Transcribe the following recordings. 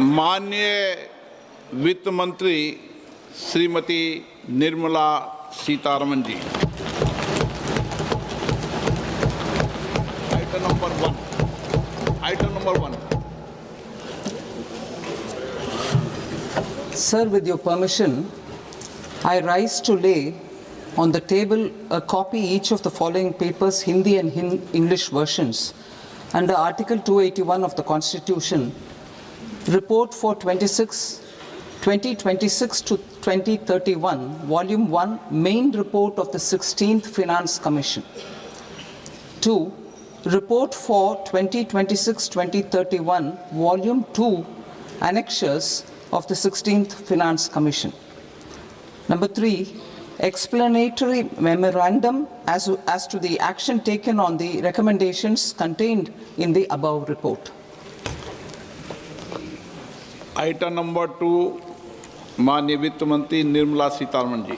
माननीय वित्त मंत्री श्रीमती निर्मला सीतारमन जी। Item number one. Sir, with your permission, I rise to lay on the table a copy each of the following papers, Hindi and English versions, under Article 281 of the Constitution, Report for 2026 to 2031, Volume 1, Main Report of the 16th Finance Commission. 2. Report for 2026-2031, Volume 2, Annexures of the 16th Finance Commission. Number 3, explanatory memorandum as to the action taken on the recommendations contained in the above report. Item number 2, माननीय वित्त मंत्री निर्मला सीतारमन जी।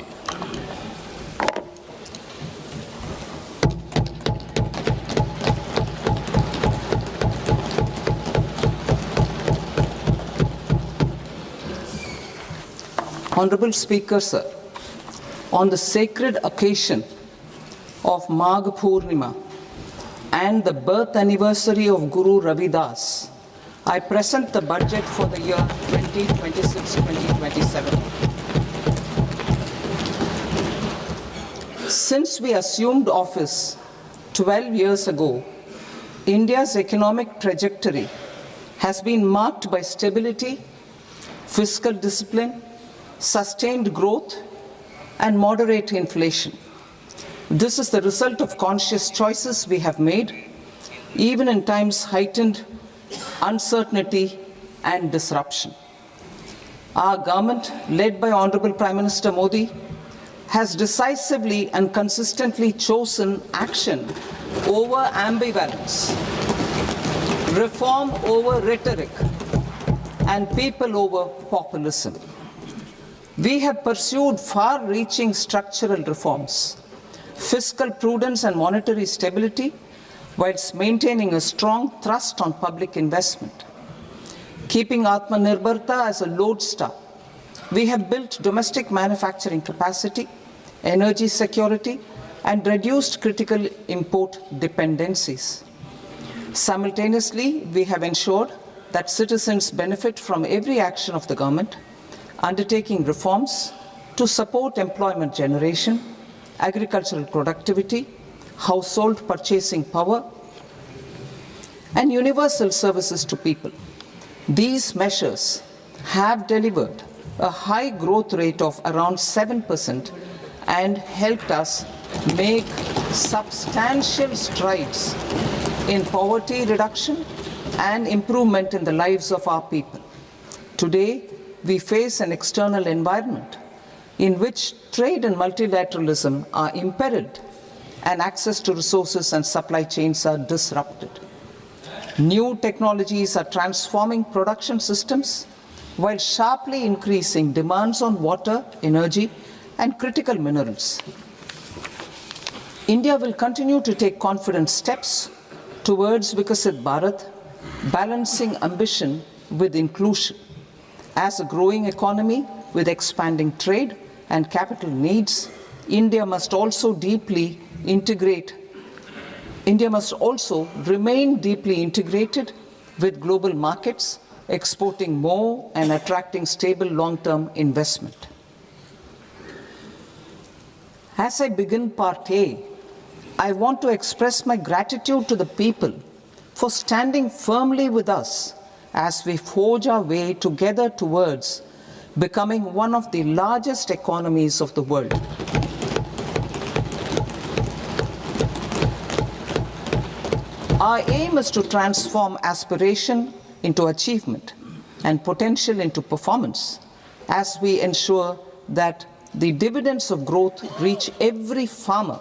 Honorable Speaker, sir, on the sacred occasion of Magh Purnima and the birth anniversary of Guru Ravidas, I present the budget for the year 2026-2027. Since we assumed office 12 years ago, India's economic trajectory has been marked by stability, fiscal discipline, sustained growth, and moderate inflation. This is the result of conscious choices we have made, even in times heightened uncertainty and disruption. Our government, led by Honorable Prime Minister Modi, has decisively and consistently chosen action over ambivalence, reform over rhetoric, and people over populism. We have pursued far-reaching structural reforms, fiscal prudence and monetary stability, whilst maintaining a strong thrust on public investment. Keeping Atmanirbharta as a lodestar, we have built domestic manufacturing capacity, energy security, and reduced critical import dependencies. Simultaneously, we have ensured that citizens benefit from every action of the government, undertaking reforms to support employment generation, agricultural productivity, household purchasing power, and universal services to people. These measures have delivered a high growth rate of around 7% and helped us make substantial strides in poverty reduction and improvement in the lives of our people. Today, we face an external environment in which trade and multilateralism are imperiled and access to resources and supply chains are disrupted. New technologies are transforming production systems while sharply increasing demands on water, energy, and critical minerals. India will continue to take confident steps towards Vikasit Bharat, balancing ambition with inclusion. As a growing economy with expanding trade and capital needs, India must also remain deeply integrated with global markets, exporting more and attracting stable long-term investment. As I begin Part A, I want to express my gratitude to the people for standing firmly with us as we forge our way together towards becoming one of the largest economies of the world. Our aim is to transform aspiration into achievement and potential into performance as we ensure that the dividends of growth reach every farmer,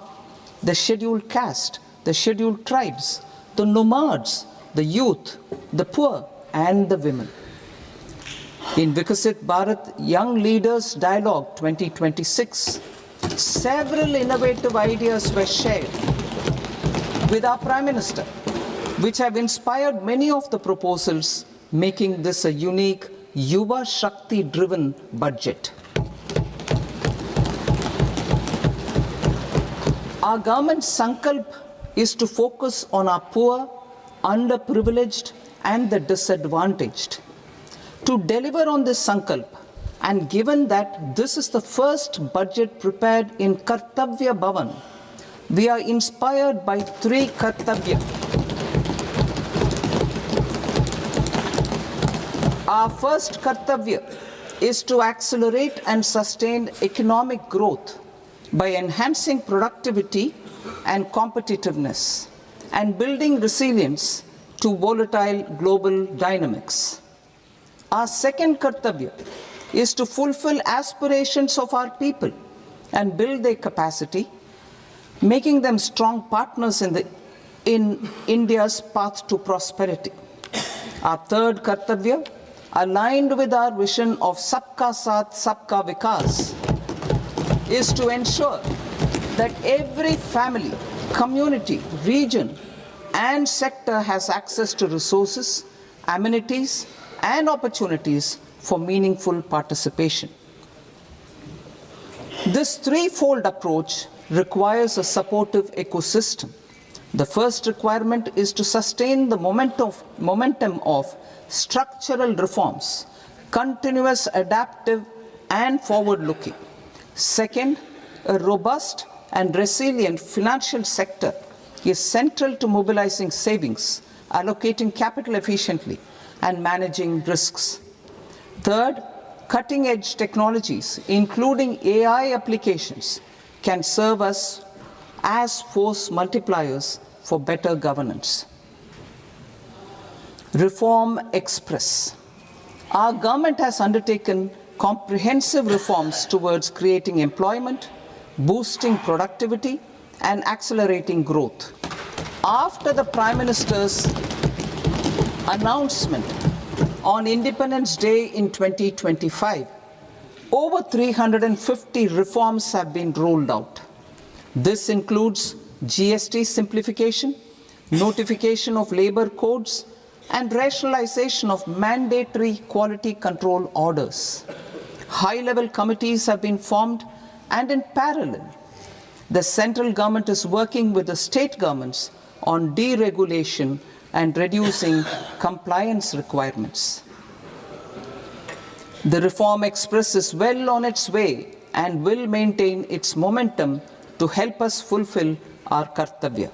the scheduled caste, the scheduled tribes, the nomads, the youth, the poor, and the women. In Vikasit Bharat Young Leaders Dialogue 2026, several innovative ideas were shared with our Prime Minister, which have inspired many of the proposals making this a unique Yuva Shakti-driven budget. Our government's sankalp is to focus on our poor, underprivileged, and the disadvantaged. To deliver on this sankalp, and given that this is the first budget prepared in Kartavya Bhavan, we are inspired by three Kartavya. Our first Kartavya is to accelerate and sustain economic growth by enhancing productivity and competitiveness and building resilience to volatile global dynamics. Our second Kartavya is to fulfill aspirations of our people and build their capacity, making them strong partners in India's path to prosperity. Our third Kartavya, aligned with our vision of Sabka Saath, Sabka Vikas, is to ensure that every family, community, region, and sector has access to resources, amenities, and opportunities for meaningful participation. This threefold approach requires a supportive ecosystem. The first requirement is to sustain the momentum of structural reforms, continuous, adaptive, and forward-looking. Second, a robust and resilient financial sector is central to mobilizing savings, allocating capital efficiently, and managing risks. Third, cutting-edge technologies, including AI applications, can serve us as force multipliers for better governance. Reform Express. Our government has undertaken comprehensive reforms towards creating employment, boosting productivity, and accelerating growth. After the Prime Minister's announcement on Independence Day in 2025, over 350 reforms have been rolled out. This includes GST simplification, notification of labor codes, and rationalization of mandatory quality control orders. High-level committees have been formed, and in parallel, the central government is working with the state governments on deregulation and reducing compliance requirements. The Reform Express is well on its way and will maintain its momentum to help us fulfill our Kartavya.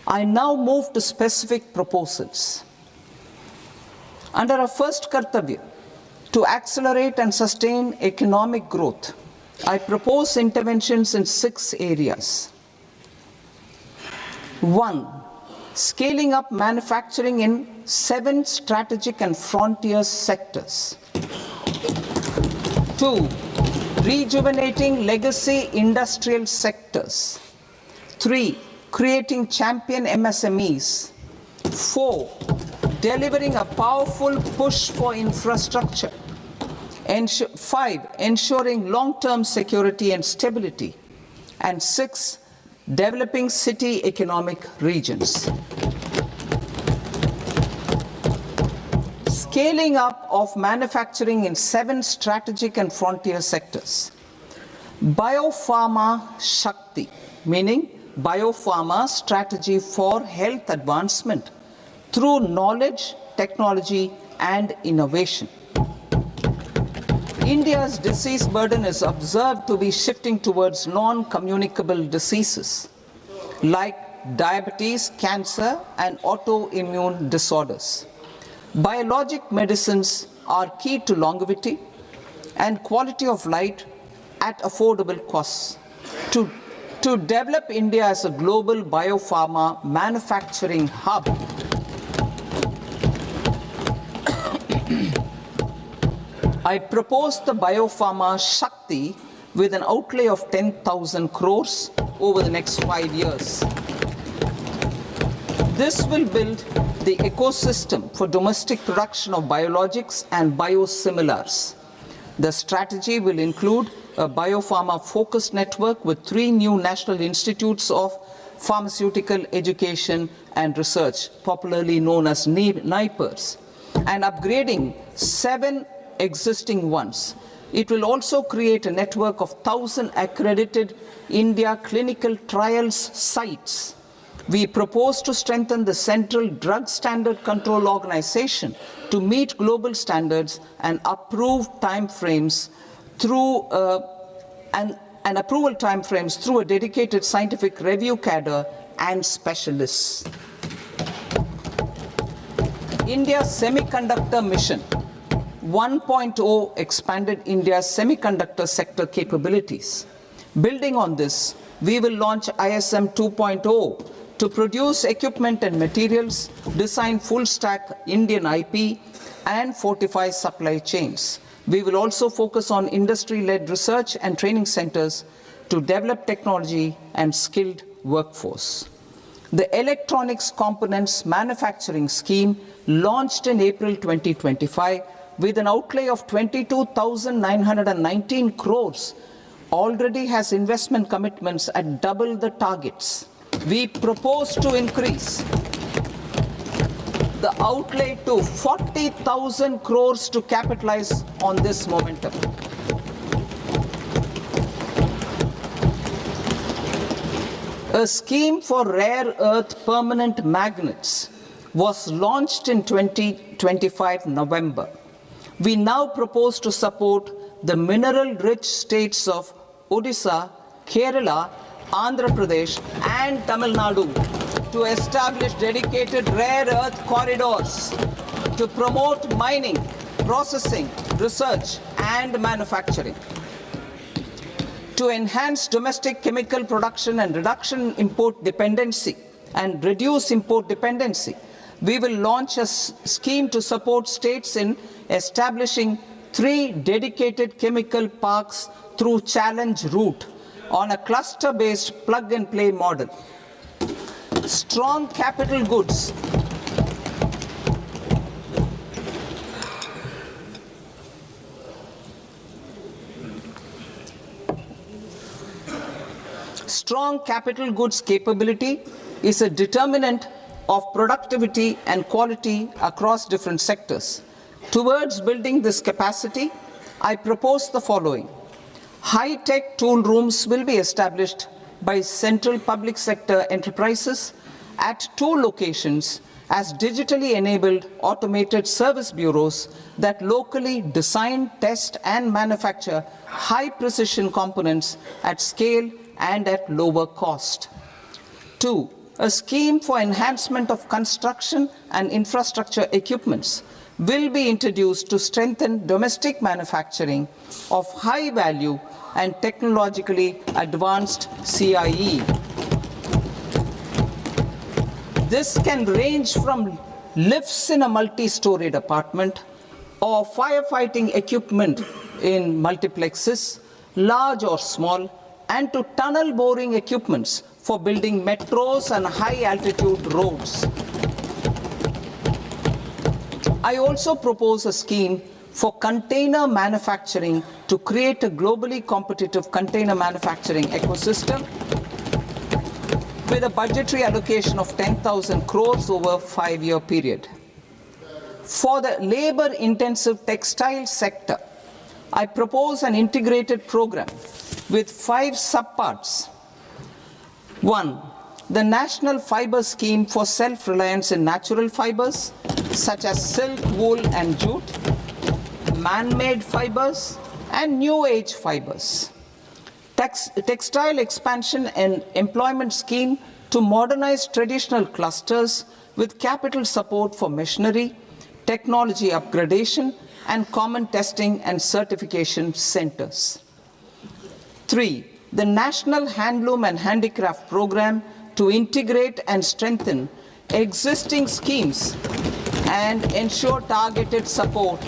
I now move to specific proposals. Under our first Kartavya, to accelerate and sustain economic growth, I propose interventions in 6 areas. 1. Scaling up manufacturing in 7 strategic and frontier sectors. 2. Rejuvenating legacy industrial sectors. 3. Creating champion MSMEs. 4. Delivering a powerful push for infrastructure. 5. Ensuring long-term security and stability. And 6. Developing city economic regions. Scaling up of manufacturing in 7 strategic and frontier sectors. Biopharma Shakti, meaning biopharma strategy for health advancement through knowledge, technology, and innovation. India's disease burden is observed to be shifting towards non-communicable diseases like diabetes, cancer, and autoimmune disorders. Biologic medicines are key to longevity and quality of life at affordable costs. To develop India as a global biopharma manufacturing hub, I propose the Biopharma Shakti with an outlay of 10,000 crores over the next 5 years. This will build the ecosystem for domestic production of biologics and biosimilars. The strategy will include a biopharma-focused network with 3 new national institutes of pharmaceutical education and research, popularly known as NIPERs, and upgrading 7 existing ones. It will also create a network of 1,000 accredited India clinical trials sites. We propose to strengthen the Central Drug Standard Control Organization to meet global standards and approve timeframes through and approval timeframes through a dedicated scientific review cadre and specialists. India's Semiconductor Mission 1.0 expanded India's semiconductor sector capabilities. Building on this, we will launch ISM 2.0 to produce equipment and materials, design full-stack Indian IP, and fortify supply chains. We will also focus on industry-led research and training centers to develop technology and skilled workforce. The Electronics Components Manufacturing Scheme, launched in April 2025 with an outlay of 22,919 crores, already has investment commitments at double the targets. We propose to increase the outlay to 40,000 crores to capitalize on this momentum. A scheme for rare earth permanent magnets was launched in 2025 November. We now propose to support the mineral-rich states of Odisha, Kerala, Andhra Pradesh, and Tamil Nadu to establish dedicated rare earth corridors to promote mining, processing, research, and manufacturing. To enhance domestic chemical production and reduce import dependency, we will launch a scheme to support states in establishing 3 dedicated chemical parks through challenge route on a cluster-based plug-and-play model. Strong capital goods. Strong capital goods capability is a determinant of productivity and quality across different sectors. Towards building this capacity, I propose the following. High-tech tool rooms will be established by central public sector enterprises at 2 locations as digitally enabled automated service bureaus that locally design, test, and manufacture high-precision components at scale and at lower cost. 2. A scheme for enhancement of construction and infrastructure equipments will be introduced to strengthen domestic manufacturing of high value and technologically advanced CIE. This can range from lifts in a multi-storied apartment or firefighting equipment in multiplexes, large or small, and to tunnel boring equipments for building metros and high-altitude roads. I also propose a scheme for container manufacturing to create a globally competitive container manufacturing ecosystem with a budgetary allocation of 10,000 crores over a 5-year period. For the labor-intensive textile sector, I propose an integrated program with 5 subparts. 1. The National Fiber Scheme for self-reliance in natural fibers, such as silk, wool, and jute, man-made fibers, and new-age fibers. Textile expansion and employment scheme to modernize traditional clusters with capital support for machinery, technology upgradation, and common testing and certification centers. 3. The National Handloom and Handicraft Program to integrate and strengthen existing schemes and ensure targeted support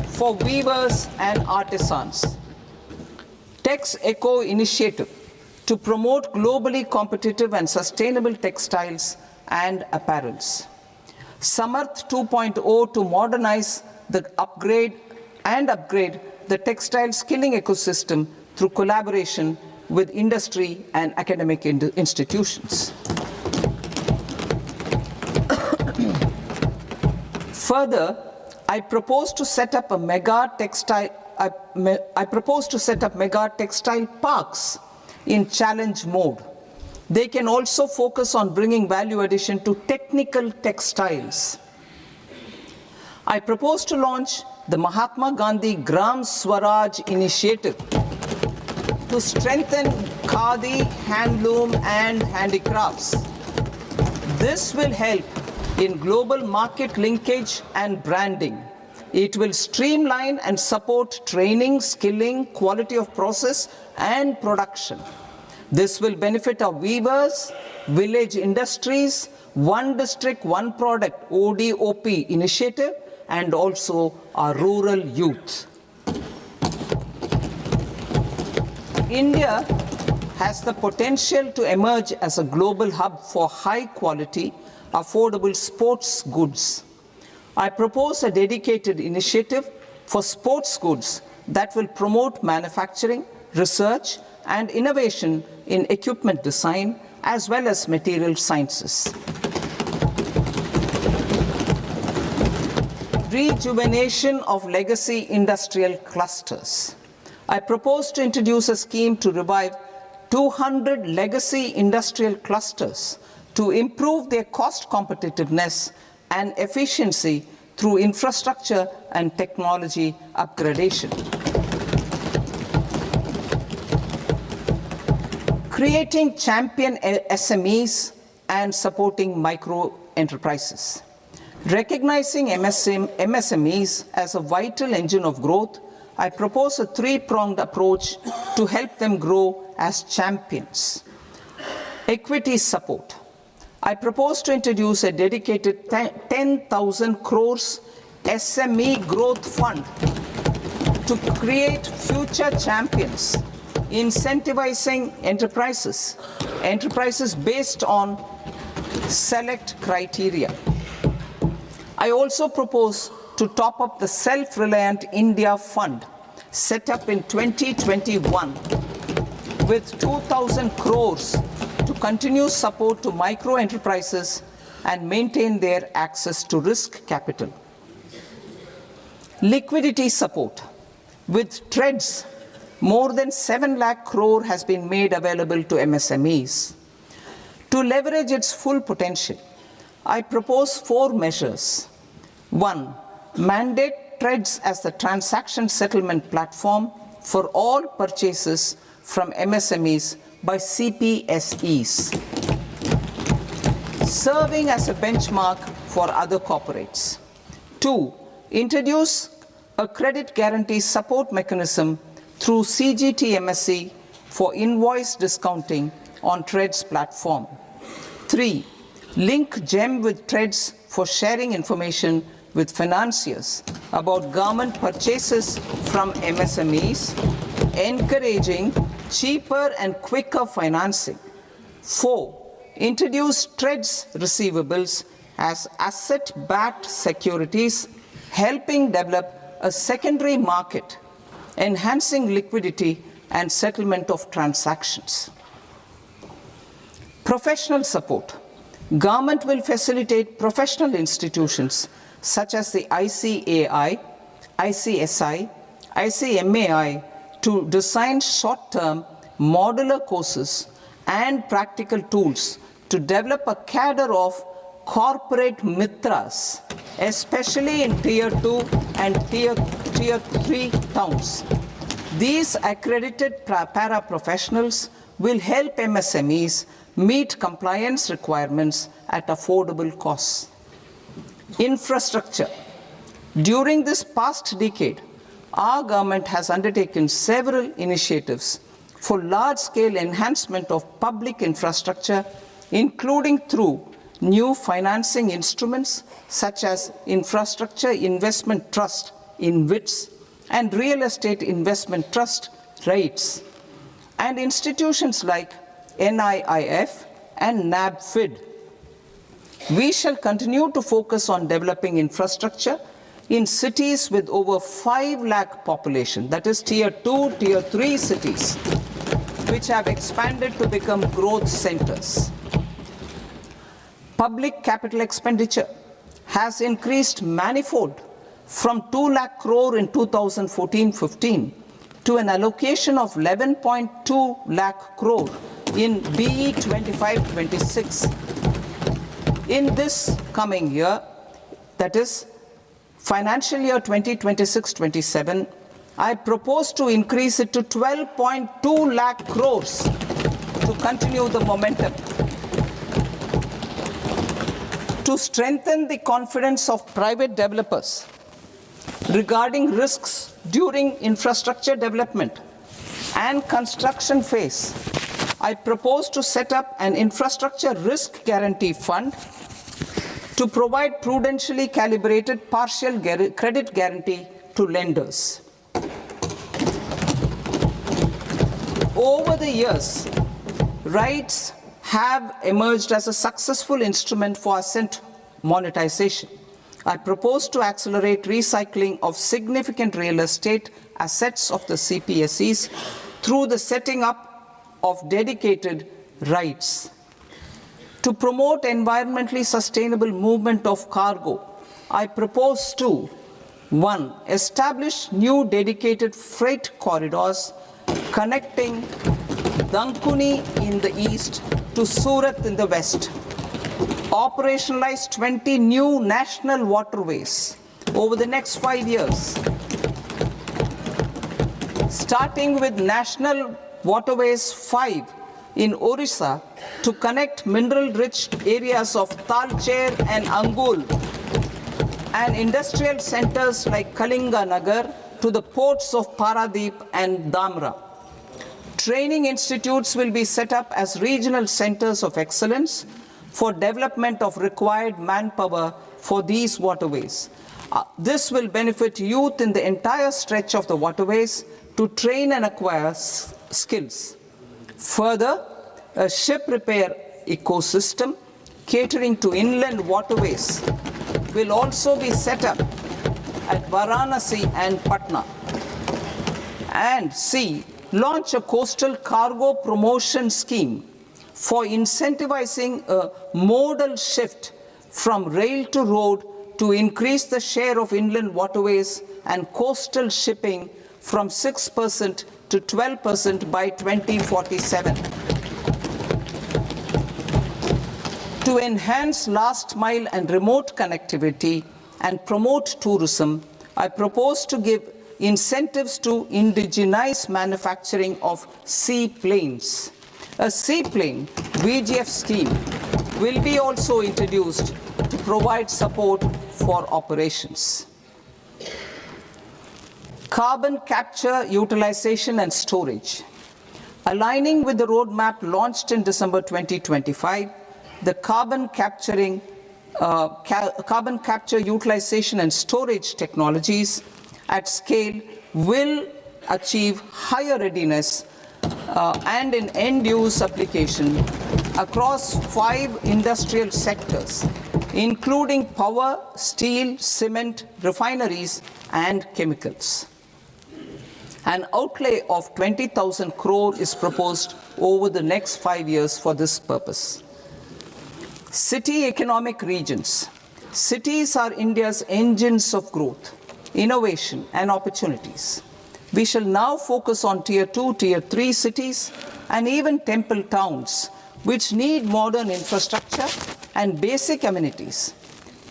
for weavers and artisans. Tex Eco Initiative to promote globally competitive and sustainable textiles and apparels. Samarth 2.0 to modernize the upgrade the textile skilling ecosystem through collaboration with industry and academic institutions. Further, I propose to set up mega textile parks in challenge mode. They can also focus on bringing value addition to technical textiles. I propose to launch the Mahatma Gandhi Gram Swaraj initiative to strengthen khadi, handloom and handicrafts. This will help in global market linkage and branding. It will streamline and support training, skilling, quality of process and production. This will benefit our weavers, village industries, One District, One Product ODOP initiative and also our rural youth. India has the potential to emerge as a global hub for high quality, affordable sports goods. I propose a dedicated initiative for sports goods that will promote manufacturing, research, and innovation in equipment design as well as material sciences. Rejuvenation of legacy industrial clusters. I propose to introduce a scheme to revive 200 legacy industrial clusters to improve their cost competitiveness and efficiency through infrastructure and technology upgradation. Creating champion SMEs and supporting micro enterprises. Recognizing MSMEs as a vital engine of growth, I propose a three-pronged approach to help them grow as champions. Equity support. I propose to introduce a dedicated 10,000 crores SME growth fund to create future champions, incentivizing enterprises based on select criteria. I also propose to top up the Self-Reliant India Fund set up in 2021 with 2,000 crores to continue support to micro enterprises and maintain their access to risk capital. Liquidity support. With TREDS, more than 7 lakh crore has been made available to MSMEs. To leverage its full potential, I propose 4 measures. 1. Mandate TREDS as the transaction settlement platform for all purchases from MSMEs by CPSEs, serving as a benchmark for other corporates. 2. Introduce a credit guarantee support mechanism through CGTMSE for invoice discounting on TREDS platform. 3. Link GEM with TREDS for sharing information with financiers about government purchases from MSMEs, encouraging cheaper and quicker financing. 4. Introduce TREDS receivables as asset-backed securities, helping develop a secondary market, enhancing liquidity and settlement of transactions. Professional support. Government will facilitate professional institutions such as the ICAI, ICSI, ICMAI to design short-term modular courses and practical tools to develop a cadre of corporate mitras, especially in Tier 2 and Tier 3 towns. These accredited para-professionals will help MSMEs meet compliance requirements at affordable costs. Infrastructure. During this past decade, our government has undertaken several initiatives for large-scale enhancement of public infrastructure, including through new financing instruments such as Infrastructure Investment Trust (InvITs) and Real Estate Investment Trust (REITs), and institutions like NIIF and NABFID. We shall continue to focus on developing infrastructure in cities with over 5 lakh population, that is Tier 2, Tier 3 cities, which have expanded to become growth centers. Public capital expenditure has increased manifold from 2 lakh crore in 2014-15 to an allocation of 11.2 lakh crore in BE 25-26. In this coming year, that is financial year 2026-27, I propose to increase it to 12.2 lakh crores to continue the momentum. To strengthen the confidence of private developers regarding risks during infrastructure development and construction phase, I propose to set up an infrastructure risk guarantee fund to provide prudentially calibrated partial credit guarantee to lenders. Over the years, RITES have emerged as a successful instrument for asset monetization. I propose to accelerate recycling of significant real estate assets of the CPSEs through the setting up of dedicated RITES. To promote environmentally sustainable movement of cargo, I propose to 1. Establish new dedicated freight corridors connecting Dankuni in the east to Surat in the west. Operationalize 20 new national waterways over the next 5 years, starting with National Waterways 5 in Orissa to connect mineral-rich areas of Talcher and Angul and industrial centers like Kalinga Nagar to the ports of Paradeep and Dhamra. Training institutes will be set up as regional centers of excellence for development of required manpower for these waterways. This will benefit youth in the entire stretch of the waterways to train and acquire skills. Further, a ship repair ecosystem catering to inland waterways will also be set up at Varanasi and Patna. And C, launch a coastal cargo promotion scheme for incentivizing a modal shift from rail to road to increase the share of inland waterways and coastal shipping from 6% to 12% by 2047. To enhance last mile and remote connectivity and promote tourism, I propose to give incentives to indigenize manufacturing of seaplanes. A seaplane VGF scheme will be also introduced to provide support for operations. Carbon capture, utilization and storage. Aligning with the roadmap launched in December 2025, the carbon capture, utilization and storage technologies at scale will achieve higher readiness and in end-use application across 5 industrial sectors, including power, steel, cement, refineries, and chemicals. An outlay of 20,000 crore is proposed over the next 5 years for this purpose. City economic regions. Cities are India's engines of growth, innovation, and opportunities. We shall now focus on Tier 2, Tier 3 cities, and even temple towns, which need modern infrastructure and basic amenities.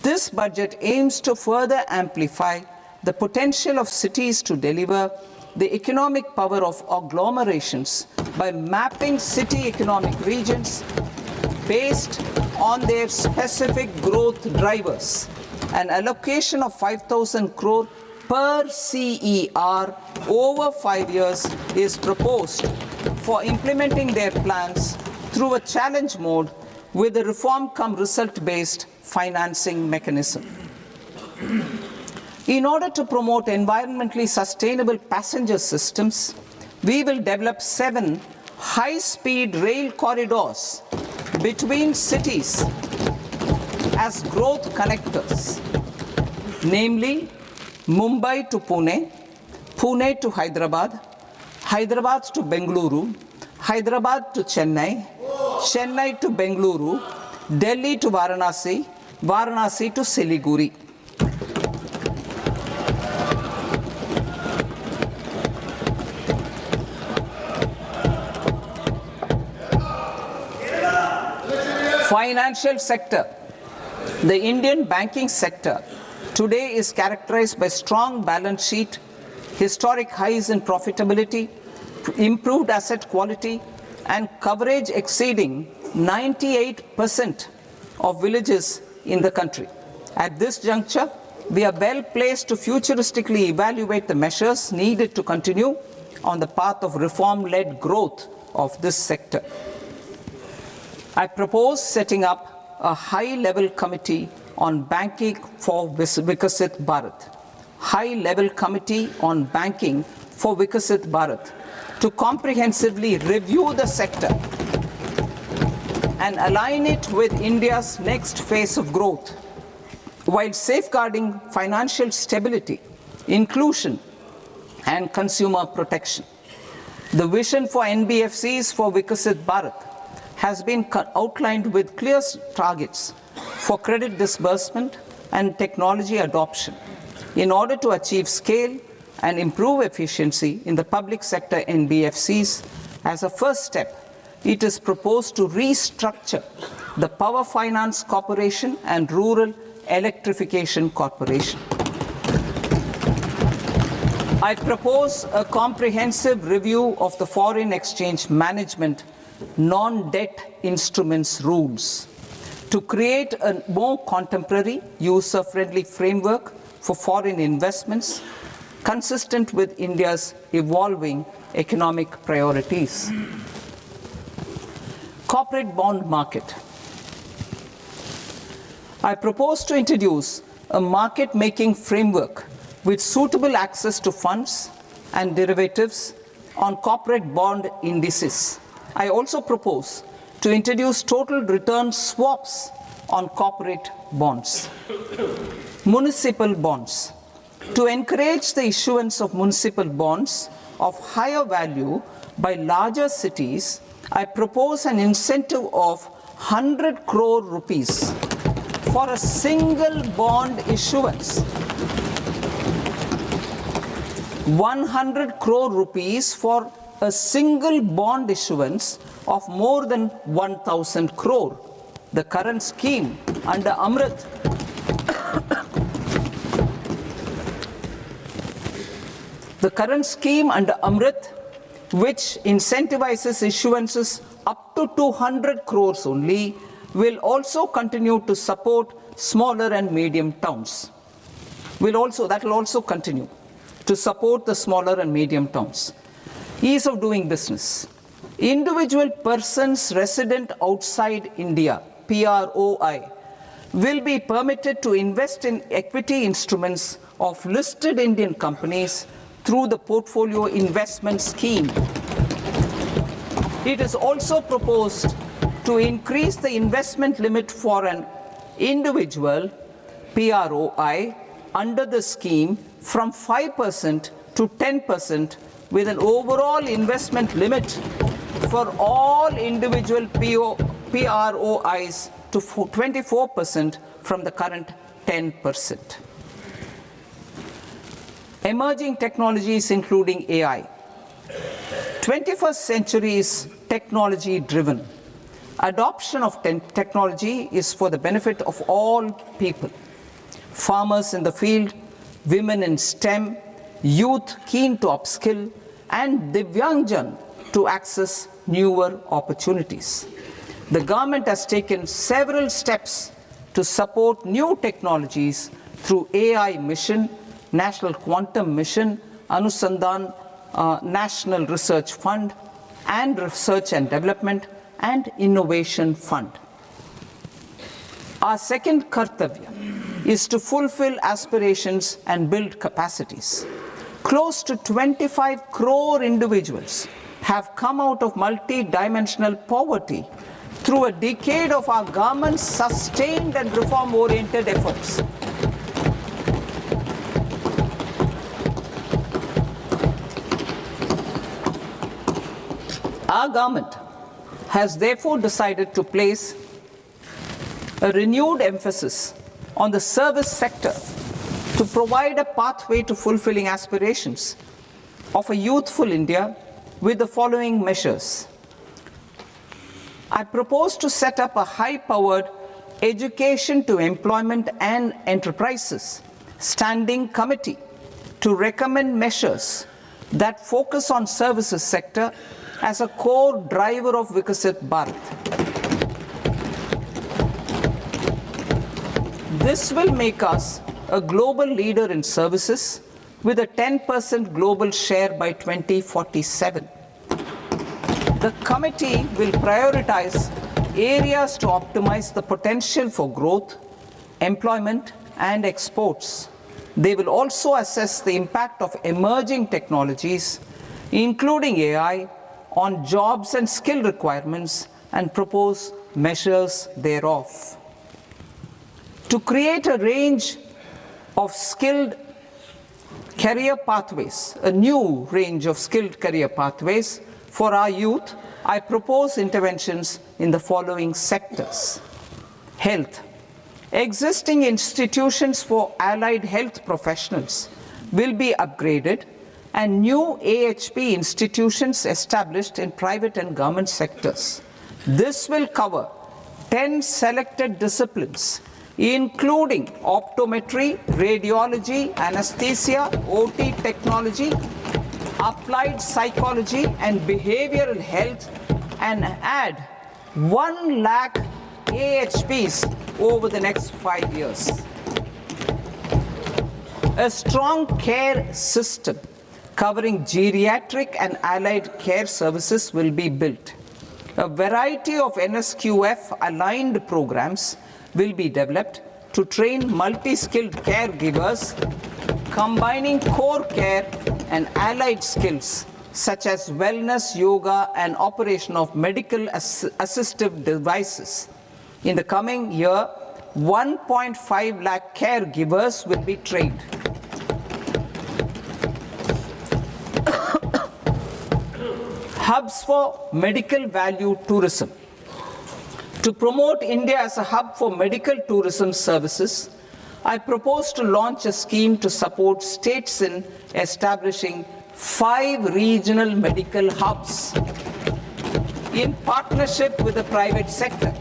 This budget aims to further amplify the potential of cities to deliver the economic power of agglomerations by mapping city economic regions based on their specific growth drivers. An allocation of 5,000 crore per CER over 5 years is proposed for implementing their plans through a challenge mode with a reform-cum-result-based financing mechanism. In order to promote environmentally sustainable passenger systems, we will develop 7 high-speed rail corridors between cities as growth connectors, namely Mumbai to Pune, Pune to Hyderabad, Hyderabad to Bengaluru, Hyderabad to Chennai, Chennai to Bengaluru, Delhi to Varanasi, Varanasi to Siliguri. Financial sector. The Indian banking sector today is characterized by strong balance sheet, historic highs in profitability, improved asset quality, and coverage exceeding 98% of villages in the country. At this juncture, we are well placed to futuristically evaluate the measures needed to continue on the path of reform-led growth of this sector. I propose setting up a high-level committee on banking for Vikasit Bharat. High-level committee on banking for Vikasit Bharat to comprehensively review the sector and align it with India's next phase of growth, while safeguarding financial stability, inclusion, and consumer protection. The vision for NBFCs for Vikasit Bharat has been outlined with clear targets for credit disbursement and technology adoption in order to achieve scale and improve efficiency in the public sector NBFCs. As a first step, it is proposed to restructure the Power Finance Corporation and Rural Electrification Corporation. I propose a comprehensive review of the foreign exchange management non-debt instruments rules to create a more contemporary, user-friendly framework for foreign investments consistent with India's evolving economic priorities. Corporate bond market. I propose to introduce a market-making framework with suitable access to funds and derivatives on corporate bond indices. I also propose to introduce total return swaps on corporate bonds. Municipal bonds. To encourage the issuance of municipal bonds of higher value by larger cities, I propose an incentive of 100 crore rupees for a single bond issuance. 100 crore rupees for a single bond issuance of more than 1,000 crore. The current scheme under Amrit which incentivizes issuances up to 200 crores only, will also continue to support smaller and medium towns. That will also continue to support the smaller and medium towns. Ease of doing business. Individual persons resident outside India, PROI, will be permitted to invest in equity instruments of listed Indian companies through the portfolio investment scheme. It is also proposed to increase the investment limit for an individual PROI under the scheme from 5% to 10%, with an overall investment limit for all individual PROIs to 24% from the current 10%. Emerging technologies including AI. 21st century is technology driven. Adoption of technology is for the benefit of all people. Farmers in the field, women in STEM, youth keen to upskill, and Divyangjan to access newer opportunities. The government has taken several steps to support new technologies through AI Mission, National Quantum Mission, Anusandhan National Research Fund, and Research and Development and Innovation Fund. Our second kartavya is to fulfill aspirations and build capacities. Close to 25 crore individuals have come out of multi-dimensional poverty through a decade of our government's sustained and reform-oriented efforts. Our government has therefore decided to place a renewed emphasis on the service sector to provide a pathway to fulfilling aspirations of a youthful India with the following measures. I propose to set up a high-powered Education to Employment and Enterprises Standing Committee to recommend measures that focus on services sector as a core driver of Vikasit Bharat. This will make us a global leader in services with a 10% global share by 2047. The committee will prioritize areas to optimize the potential for growth, employment, and exports. They will also assess the impact of emerging technologies, including AI, on jobs and skill requirements and propose measures thereof. To create a range of skilled career pathways, a new range of skilled career pathways for our youth, I propose interventions in the following sectors. Health. Existing institutions for allied health professionals will be upgraded and new AHP institutions established in private and government sectors. This will cover 10 selected disciplines, including optometry, radiology, anesthesia, OT technology, applied psychology and behavioral health, and add 1 lakh AHPs over the next 5 years. A strong care system covering geriatric and allied care services will be built. A variety of NSQF aligned programs will be developed to train multi-skilled caregivers, combining core care and allied skills such as wellness, yoga, and operation of medical assistive devices. In the coming year, 1.5 lakh caregivers will be trained. Hubs for medical value tourism. To promote India as a hub for medical tourism services, I propose to launch a scheme to support states in establishing 5 regional medical hubs in partnership with the private sector.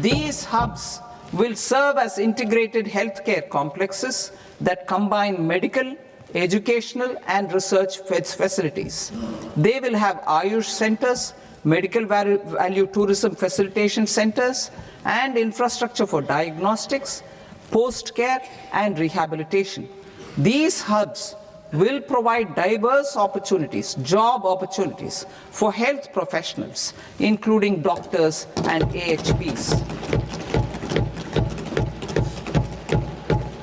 These hubs will serve as integrated healthcare complexes that combine medical, educational, and research facilities. They will have Ayush centers, medical value tourism facilitation centers, and infrastructure for diagnostics, post-care, and rehabilitation. These hubs will provide diverse opportunities, job opportunities for health professionals, including doctors and AHPs.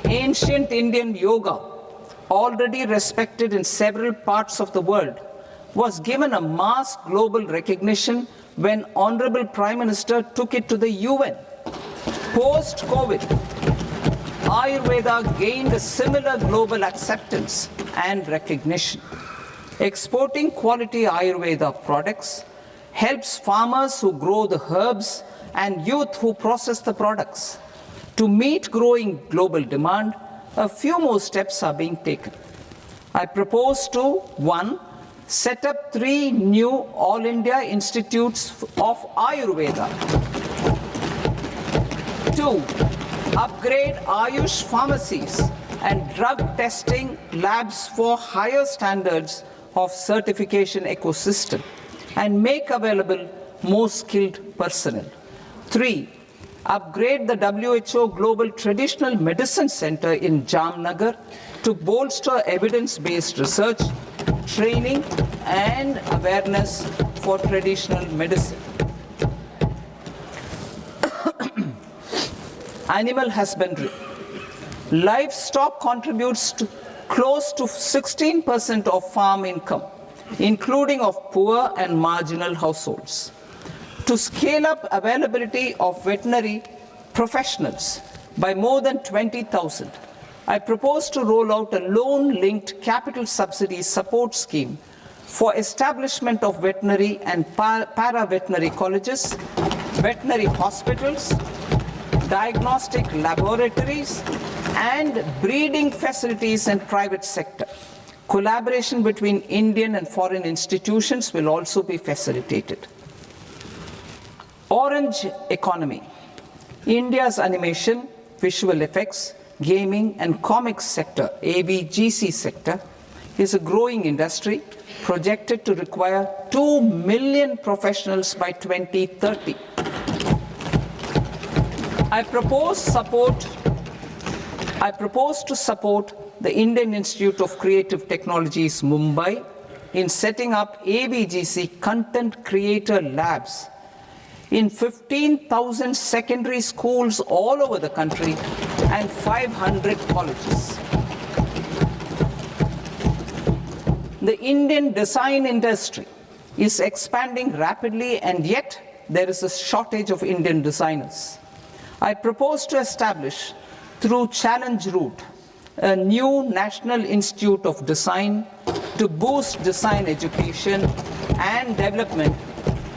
Ancient Indian yoga, already respected in several parts of the world, was given a mass global recognition when Honorable Prime Minister took it to the UN. Post-COVID, Ayurveda gained a similar global acceptance and recognition. Exporting quality Ayurveda products helps farmers who grow the herbs and youth who process the products. To meet growing global demand, a few more steps are being taken. I propose to 1. Set up 3 new All India Institutes of Ayurveda. 2. Upgrade Ayush pharmacies and drug testing labs for higher standards of certification ecosystem and make available more skilled personnel. 3. Upgrade the WHO Global Traditional Medicine Center in Jamnagar to bolster evidence-based research, training, and awareness for traditional medicine. Animal husbandry. Livestock contributes to close to 16% of farm income, including of poor and marginal households. To scale up availability of veterinary professionals by more than 20,000, I propose to roll out a loan-linked capital subsidy support scheme for establishment of veterinary and para-veterinary colleges, veterinary hospitals, diagnostic laboratories, and breeding facilities in private sector. Collaboration between Indian and foreign institutions will also be facilitated. Orange economy. India's animation, visual effects, gaming and comics sector, AVGC sector, is a growing industry projected to require 2 million professionals by 2030. I propose to support the Indian Institute of Creative Technologies, Mumbai, in setting up AVGC content creator labs in 15,000 secondary schools all over the country and 500 colleges. The Indian design industry is expanding rapidly, and yet there is a shortage of Indian designers. I propose to establish, through Challenge Route, a new National Institute of Design to boost design education and development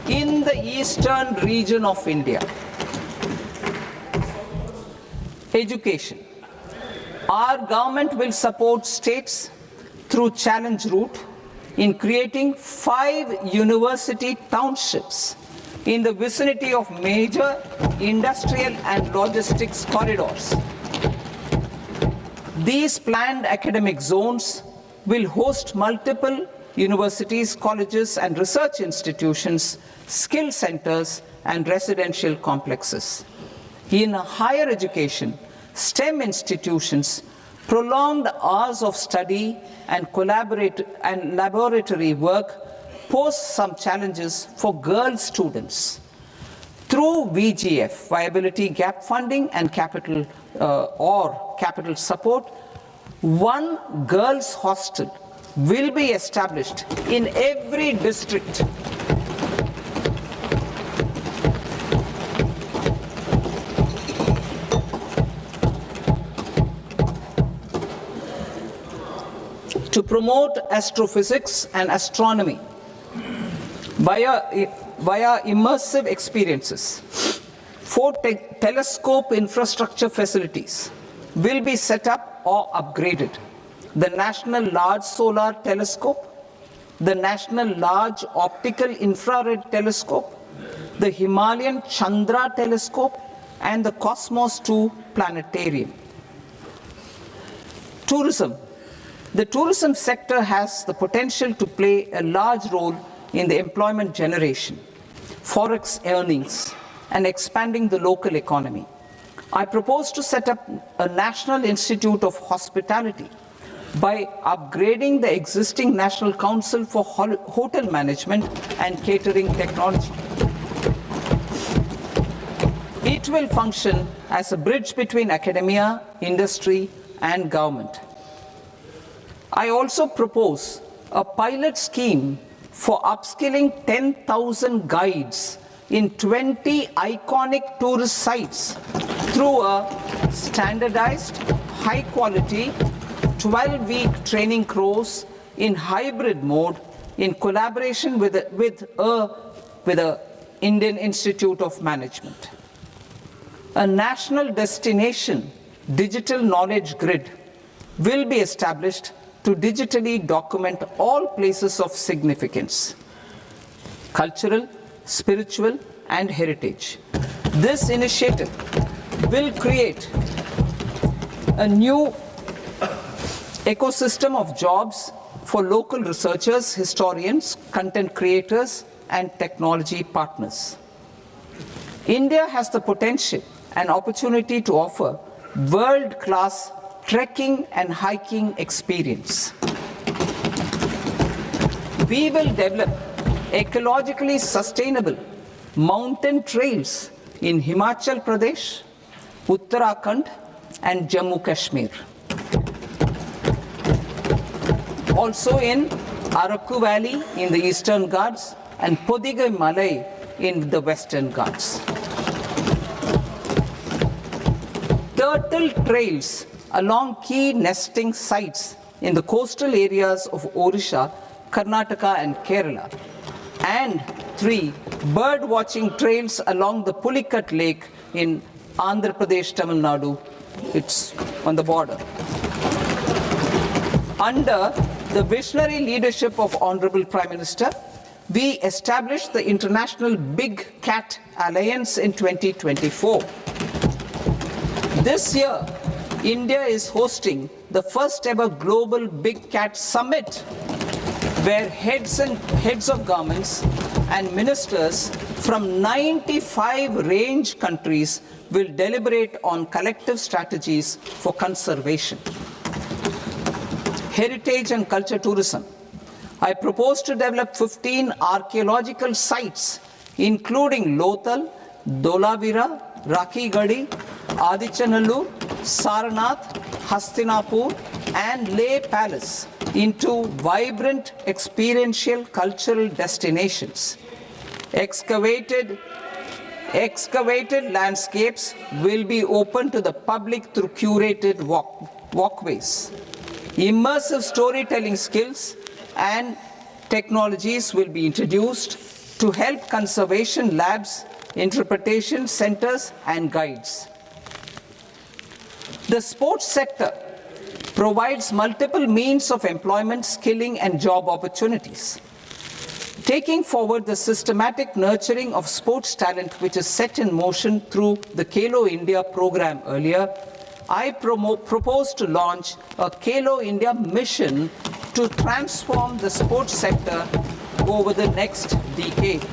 in the eastern region of India. Education. Our government will support states through Challenge Route in creating 5 university townships in the vicinity of major industrial and logistics corridors. These planned academic zones will host multiple universities, colleges, and research institutions, skill centers, and residential complexes. In higher education, STEM institutions, prolonged hours of study and laboratory work pose some challenges for girl students. Through VGF, Viability Gap Funding and capital support, one girls' hostel will be established in every district. To promote astrophysics and astronomy via immersive experiences. 4 telescope infrastructure facilities will be set up or upgraded. The National Large Solar Telescope, the National Large Optical Infrared Telescope, the Himalayan Chandra Telescope, and the Cosmos 2 Planetarium. Tourism. The tourism sector has the potential to play a large role in the employment generation, forex earnings, and expanding the local economy. I propose to set up a National Institute of Hospitality by upgrading the existing National Council for Hotel Management and Catering Technology. It will function as a bridge between academia, industry, and government. I also propose a pilot scheme for upskilling 10,000 guides in 20 iconic tourist sites through a standardized, high-quality, 12-week training course in hybrid mode in collaboration with the Indian Institute of Management. A national destination digital knowledge grid will be established to digitally document all places of significance, cultural, spiritual, and heritage. This initiative will create a new ecosystem of jobs for local researchers, historians, content creators, and technology partners. India has the potential and opportunity to offer world-class trekking and hiking experience. We will develop ecologically sustainable mountain trails in Himachal Pradesh, Uttarakhand, and Jammu Kashmir. Also in Araku Valley in the Eastern Ghats and Podigai Malai in the Western Ghats. Turtle trails along key nesting sites in the coastal areas of Odisha, Karnataka, and Kerala. And 3 bird watching trails along the Pulikat Lake in Andhra Pradesh, Tamil Nadu. It's on the border. Under the visionary leadership of Honorable Prime Minister, We established the International Big Cat Alliance in 2024. This year, India is hosting the first ever Global Big Cat Summit, where heads of governments and ministers from 95 range countries will deliberate on collective strategies for conservation. Heritage and culture tourism. I propose to develop 15 archaeological sites, including Lothal, Dholavira, Rakhigarhi, Adichanallur, Sarnath, Hastinapur, and Leh Palace into vibrant experiential cultural destinations. Excavated landscapes will be open to the public through curated walkways. Immersive storytelling skills and technologies will be introduced to help conservation labs, interpretation centers, and guides. The sports sector provides multiple means of employment, skilling, and job opportunities. Taking forward the systematic nurturing of sports talent, which is set in motion through the Khelo India program earlier, I propose to launch a Khelo India mission to transform the sports sector over the next decade.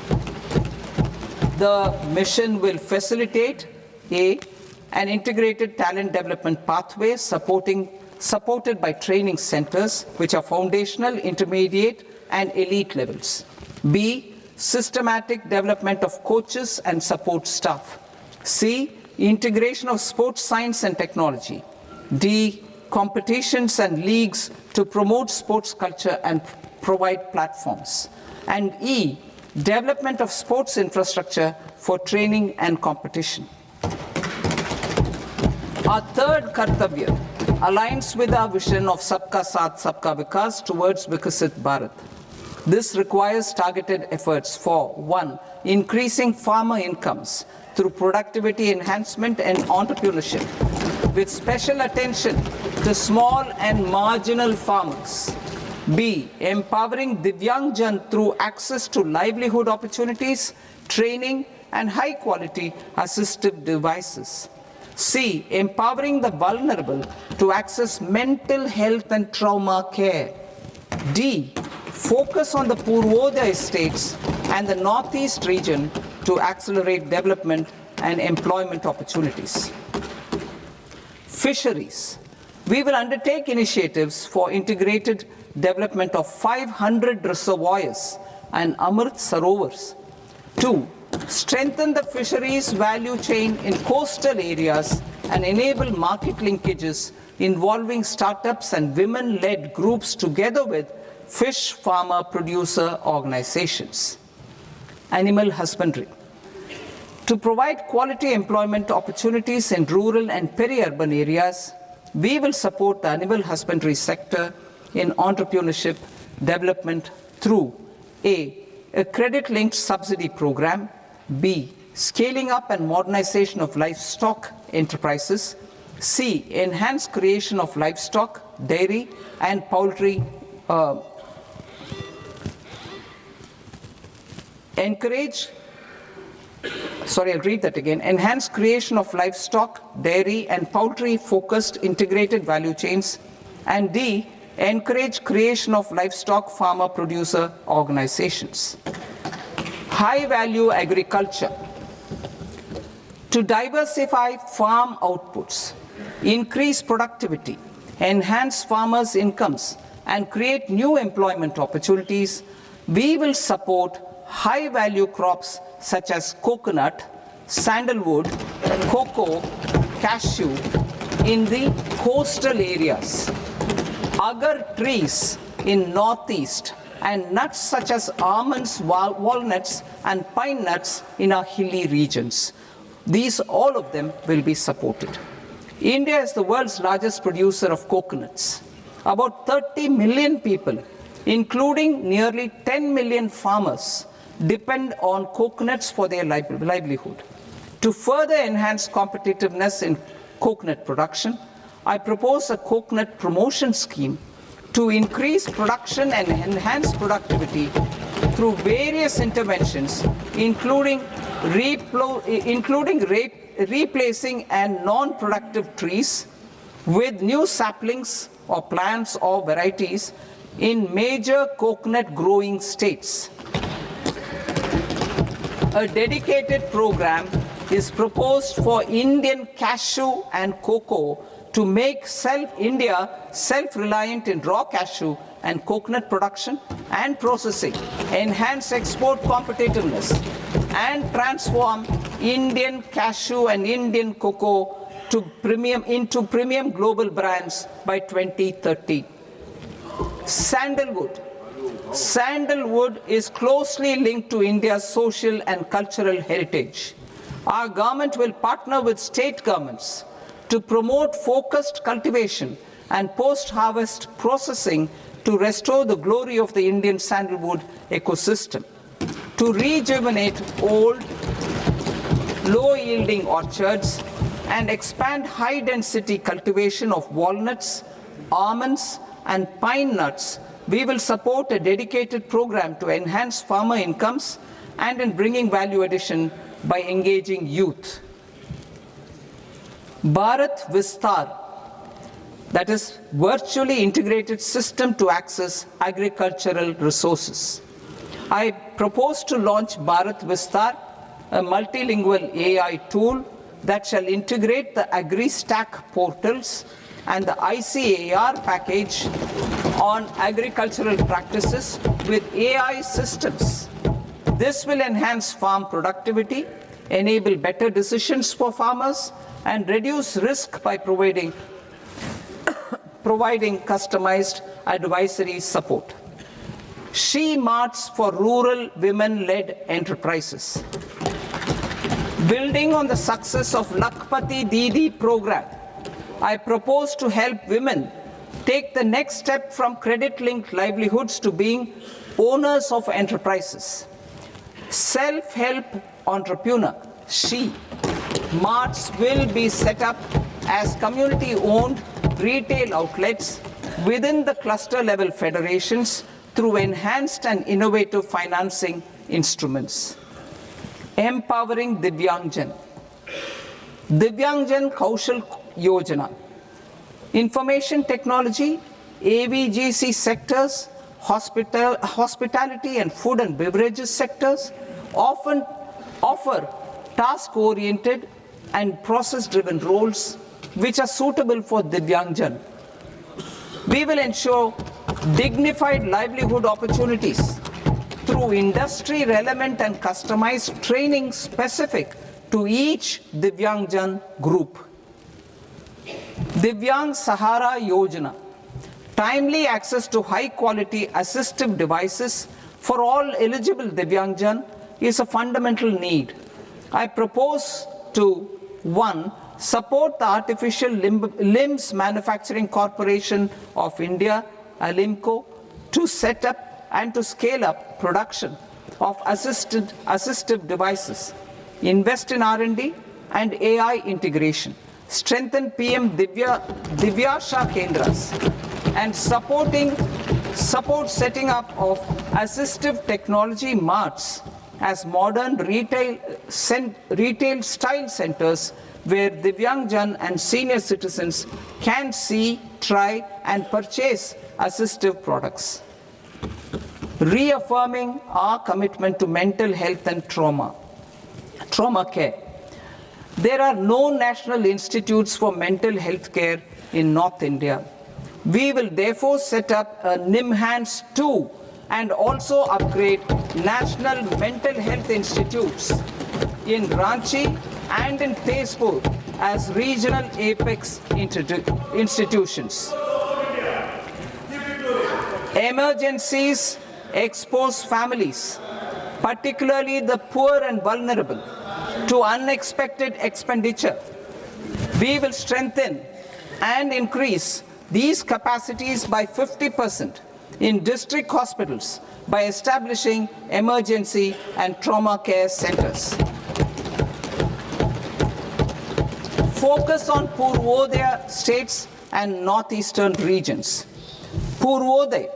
The mission will facilitate an integrated talent development pathway supported by training centers, which are foundational, intermediate, and elite levels. B, systematic development of coaches and support staff. C, integration of sports science and technology. D, competitions and leagues to promote sports culture and provide platforms. And E, development of sports infrastructure for training and competition. Our third Kartavya aligns with our vision of Sabka Saath, Sabka Vikas towards Vikasit Bharat. This requires targeted efforts for 1. Increasing farmer incomes through productivity enhancement and entrepreneurship, with special attention to small and marginal farmers. B. Empowering Divyangjan through access to livelihood opportunities, training, and high-quality assistive devices. C. Empowering the vulnerable to access mental health and trauma care. D. Focus on the Purvodaya states and the Northeast region to accelerate development and employment opportunities. Fisheries. We will undertake initiatives for integrated development of 500 reservoirs and Amrit Sarovars. 2. Strengthen the fisheries value chain in coastal areas and enable market linkages involving startups and women-led groups together with fish farmer producer organizations. Animal husbandry. To provide quality employment opportunities in rural and peri-urban areas, we will support the animal husbandry sector in entrepreneurship development through A. A credit-linked subsidy program. B. Scaling up and modernization of livestock enterprises. C. Enhanced creation of livestock, dairy, and poultry. Enhanced creation of livestock, dairy, and poultry-focused integrated value chains. And D. Encourage creation of livestock farmer-producer organizations. High-value agriculture. To diversify farm outputs, increase productivity, enhance farmers' incomes, and create new employment opportunities, we will support high-value crops such as coconut, sandalwood, cocoa, cashew in the coastal areas, agar trees in northeast, and nuts such as almonds, walnuts, and pine nuts in our hilly regions. All of them will be supported. India is the world's largest producer of coconuts. About 30 million people, including nearly 10 million farmers, depend on coconuts for their livelihood. To further enhance competitiveness in coconut production, I propose a coconut promotion scheme to increase production and enhance productivity through various interventions, including replacing and non-productive trees with new saplings or plants or varieties in major coconut growing states. A dedicated program is proposed for Indian cashew and cocoa to make India self-reliant in raw cashew and coconut production and processing, enhance export competitiveness, and transform Indian cashew and Indian cocoa into premium global brands by 2030. Sandalwood. Sandalwood is closely linked to India's social and cultural heritage. Our government will partner with state governments to promote focused cultivation and post-harvest processing to restore the glory of the Indian sandalwood ecosystem, to rejuvenate old, low-yielding orchards, and expand high-density cultivation of walnuts, almonds, and pine nuts. We will support a dedicated program to enhance farmer incomes and in bringing value addition by engaging youth. Bharat Vistar, that is virtually integrated system to access agricultural resources. I propose to launch Bharat Vistar, a multilingual AI tool that shall integrate the AgriStack portals and the ICAR package on agricultural practices with AI systems. This will enhance farm productivity, enable better decisions for farmers, and reduce risk by providing customized advisory support. She Marts for rural women-led enterprises. Building on the success of Lakpati Didi program, I propose to help women take the next step from credit-linked livelihoods to being owners of enterprises. Self-help entrepreneur, She Marts will be set up as community-owned retail outlets within the cluster-level federations through enhanced and innovative financing instruments. Empowering Divyangjan. Divyangjan Kaushal Yojana. Information technology, AVGC sectors, hospitality and food and beverages sectors often offer task-oriented and process-driven roles which are suitable for Divyangjan. We will ensure dignified livelihood opportunities through industry-relevant and customized training specific to each Divyangjan group. Divyang Sahara Yojana. Timely access to high-quality assistive devices for all eligible Divyangjan is a fundamental need. I propose to 1. Support the Artificial Limbs Manufacturing Corporation of India, Alimco, to set up and to scale up production of assistive devices, invest in R&D and AI integration, strengthen PM Divyasha Kendras, and support setting up of assistive technology marts as modern retail style centers where Divyangjan and senior citizens can see, try and purchase assistive products. Reaffirming our commitment to mental health and trauma care. There are no national institutes for mental health care in North India. We will therefore set up a NIMHANS 2 and also upgrade national mental health institutes in Ranchi and in Tezpur as regional apex institutions. Emergencies expose families, particularly the poor and vulnerable, to unexpected expenditure. We will strengthen and increase these capacities by 50% in district hospitals by establishing emergency and trauma care centers. Focus on Purvodaya states and northeastern regions. Purvodaya,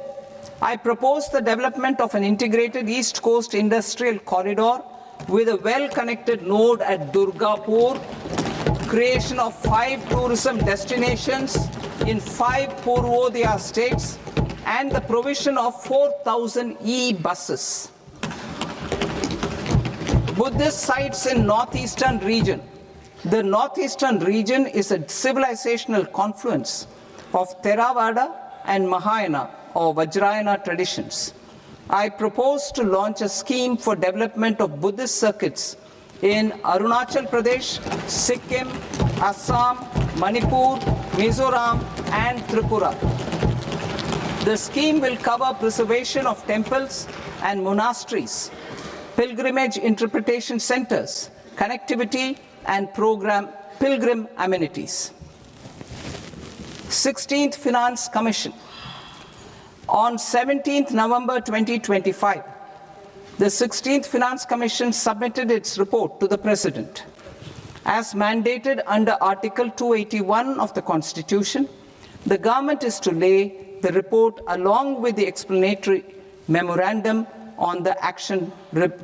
I propose the development of an integrated East Coast industrial corridor with a well-connected node at Durgapur, creation of 5 tourism destinations in 5 Purvodaya states, and the provision of 4,000 e-buses. Buddhist sites in northeastern region. The northeastern region is a civilizational confluence of Theravada and Mahayana or Vajrayana traditions. I propose to launch a scheme for development of Buddhist circuits in Arunachal Pradesh, Sikkim, Assam, Manipur, Mizoram, and Tripura. The scheme will cover preservation of temples and monasteries, pilgrimage interpretation centers, connectivity, and pilgrim amenities. 16th Finance Commission. On 17th November 2025, the 16th Finance Commission submitted its report to the President. As mandated under Article 281 of the Constitution, the government is to lay the report along with the explanatory memorandum on the action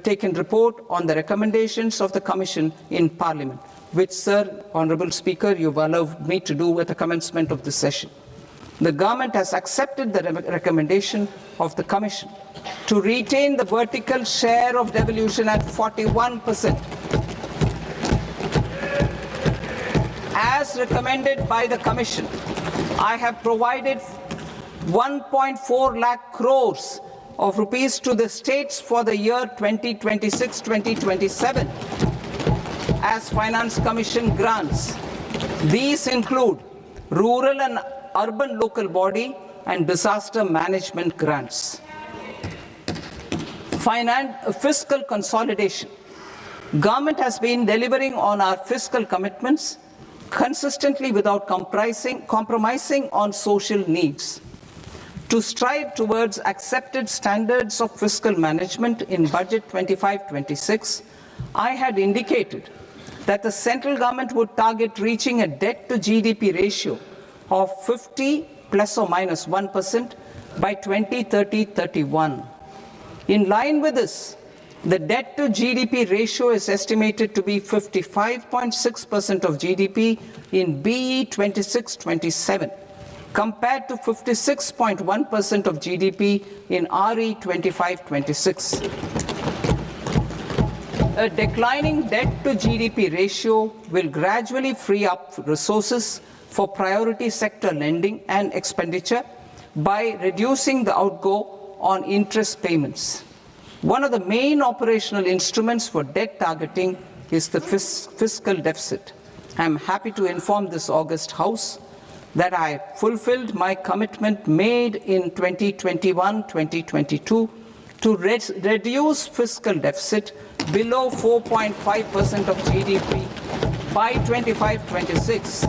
taken report on the recommendations of the Commission in Parliament, which, Sir, Honourable Speaker, you've allowed me to do at the commencement of this session. The government has accepted the recommendation of the Commission to retain the vertical share of devolution at 41%. As recommended by the Commission, I have provided 1.4 lakh crores of rupees to the states for the year 2026-2027 as Finance Commission grants. These include rural and urban local body and disaster management grants. Fiscal consolidation. Government has been delivering on our fiscal commitments consistently without compromising on social needs. To strive towards accepted standards of fiscal management in Budget 25-26, I had indicated that the central government would target reaching a debt to GDP ratio of 50 plus or minus 1% by 2030-31. In line with this, the debt to GDP ratio is estimated to be 55.6% of GDP in BE 26-27, compared to 56.1% of GDP in RE 25-26. A declining debt to GDP ratio will gradually free up resources for priority sector lending and expenditure by reducing the outgo on interest payments. One of the main operational instruments for debt targeting is the fiscal deficit. I am happy to inform this august House that I fulfilled my commitment made in 2021-2022 to reduce fiscal deficit below 4.5% of GDP by 25-26.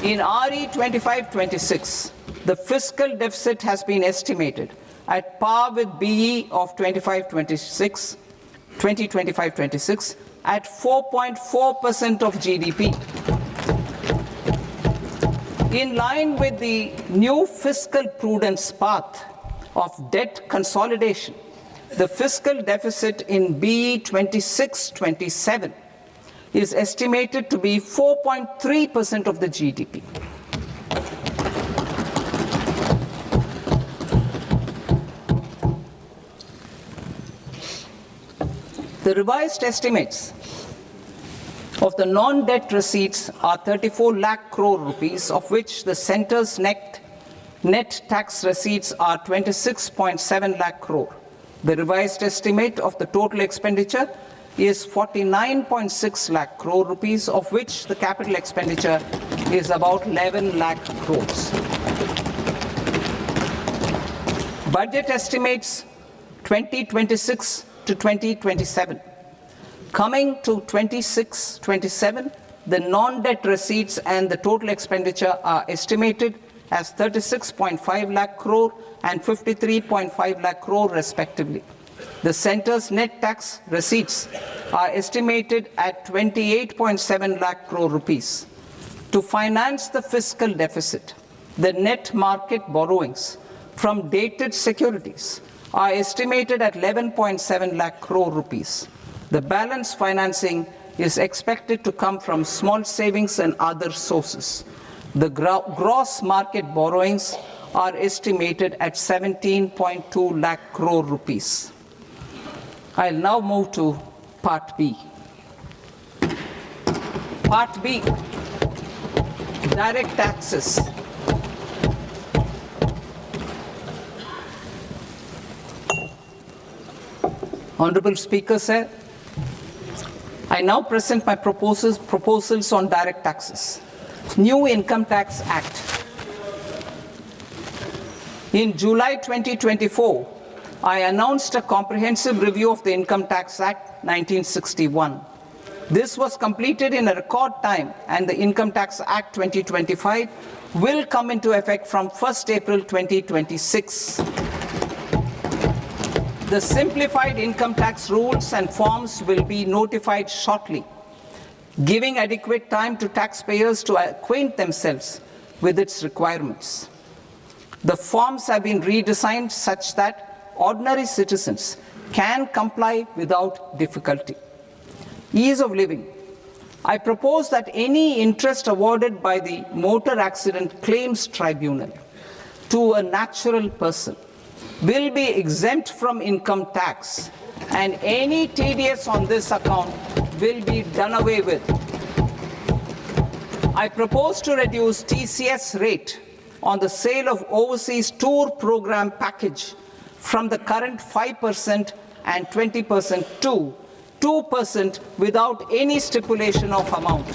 In RE 25-26, the fiscal deficit has been estimated at par with BE of 2025-26 at 4.4% of GDP. In line with the new fiscal prudence path of debt consolidation, the fiscal deficit in BE 26-27 is estimated to be 4.3% of the GDP. The revised estimates of the non-debt receipts are 34 lakh crore rupees, of which the centre's net tax receipts are 26.7 lakh crore. The revised estimate of the total expenditure is 49.6 lakh crore rupees, of which the capital expenditure is about 11 lakh crores. Budget estimates 2026 to 2027. Coming to 26-27, the non-debt receipts and the total expenditure are estimated as 36.5 lakh crore and 53.5 lakh crore respectively. The centre's net tax receipts are estimated at 28.7 lakh crore rupees. To finance the fiscal deficit, the net market borrowings from dated securities are estimated at 11.7 lakh crore rupees. The balance financing is expected to come from small savings and other sources. The gross market borrowings are estimated at 17.2 lakh crore rupees. I'll now move to Part B. Part B, direct taxes. Honorable Speaker, sir, I now present my proposals on direct taxes. New Income Tax Act. In July 2024, I announced a comprehensive review of the Income Tax Act 1961. This was completed in a record time, and the Income Tax Act 2025 will come into effect from 1st April 2026. The simplified income tax rules and forms will be notified shortly, giving adequate time to taxpayers to acquaint themselves with its requirements. The forms have been redesigned such that ordinary citizens can comply without difficulty. Ease of living. I propose that any interest awarded by the Motor Accident Claims Tribunal to a natural person will be exempt from income tax, and any TDS on this account will be done away with. I propose to reduce TCS rate on the sale of overseas tour program package from the current 5% and 20% to 2% without any stipulation of amount.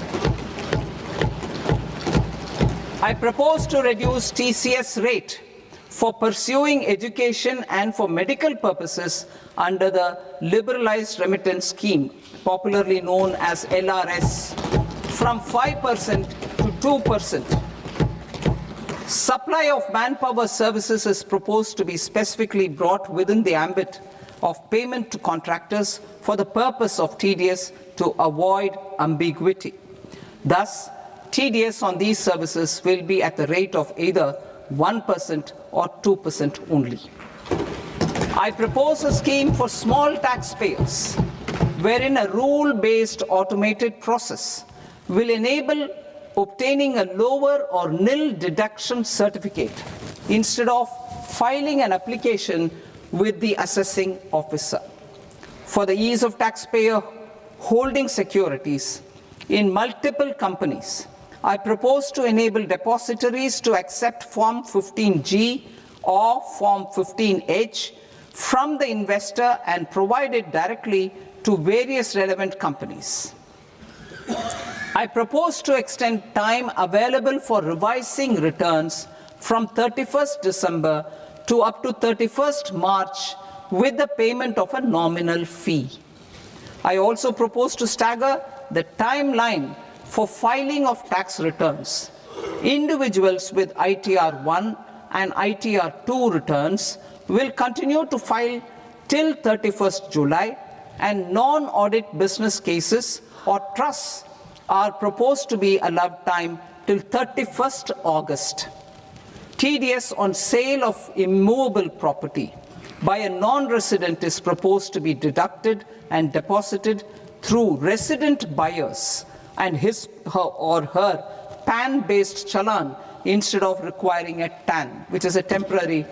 I propose to reduce TCS rate for pursuing education and for medical purposes under the Liberalized Remittance Scheme, popularly known as LRS, from 5% to 2%. Supply of manpower services is proposed to be specifically brought within the ambit of payment to contractors for the purpose of TDS to avoid ambiguity. Thus, TDS on these services will be at the rate of either 1% or 2% only. I propose a scheme for small taxpayers, wherein a rule-based automated process will enable obtaining a lower or nil deduction certificate instead of filing an application with the assessing officer. For the ease of taxpayer holding securities in multiple companies, I propose to enable depositories to accept Form 15G or Form 15H from the investor and provide it directly to various relevant companies. I propose to extend time available for revising returns from 31st December to up to 31st March with the payment of a nominal fee. I also propose to stagger the timeline for filing of tax returns. Individuals with ITR 1 and ITR 2 returns will continue to file till 31st July, and non-audit business cases or trusts are proposed to be allowed time till 31st August. TDS on sale of immovable property by a non-resident is proposed to be deducted and deposited through resident buyers and his or her PAN-based challan instead of requiring a TAN, which is a temporary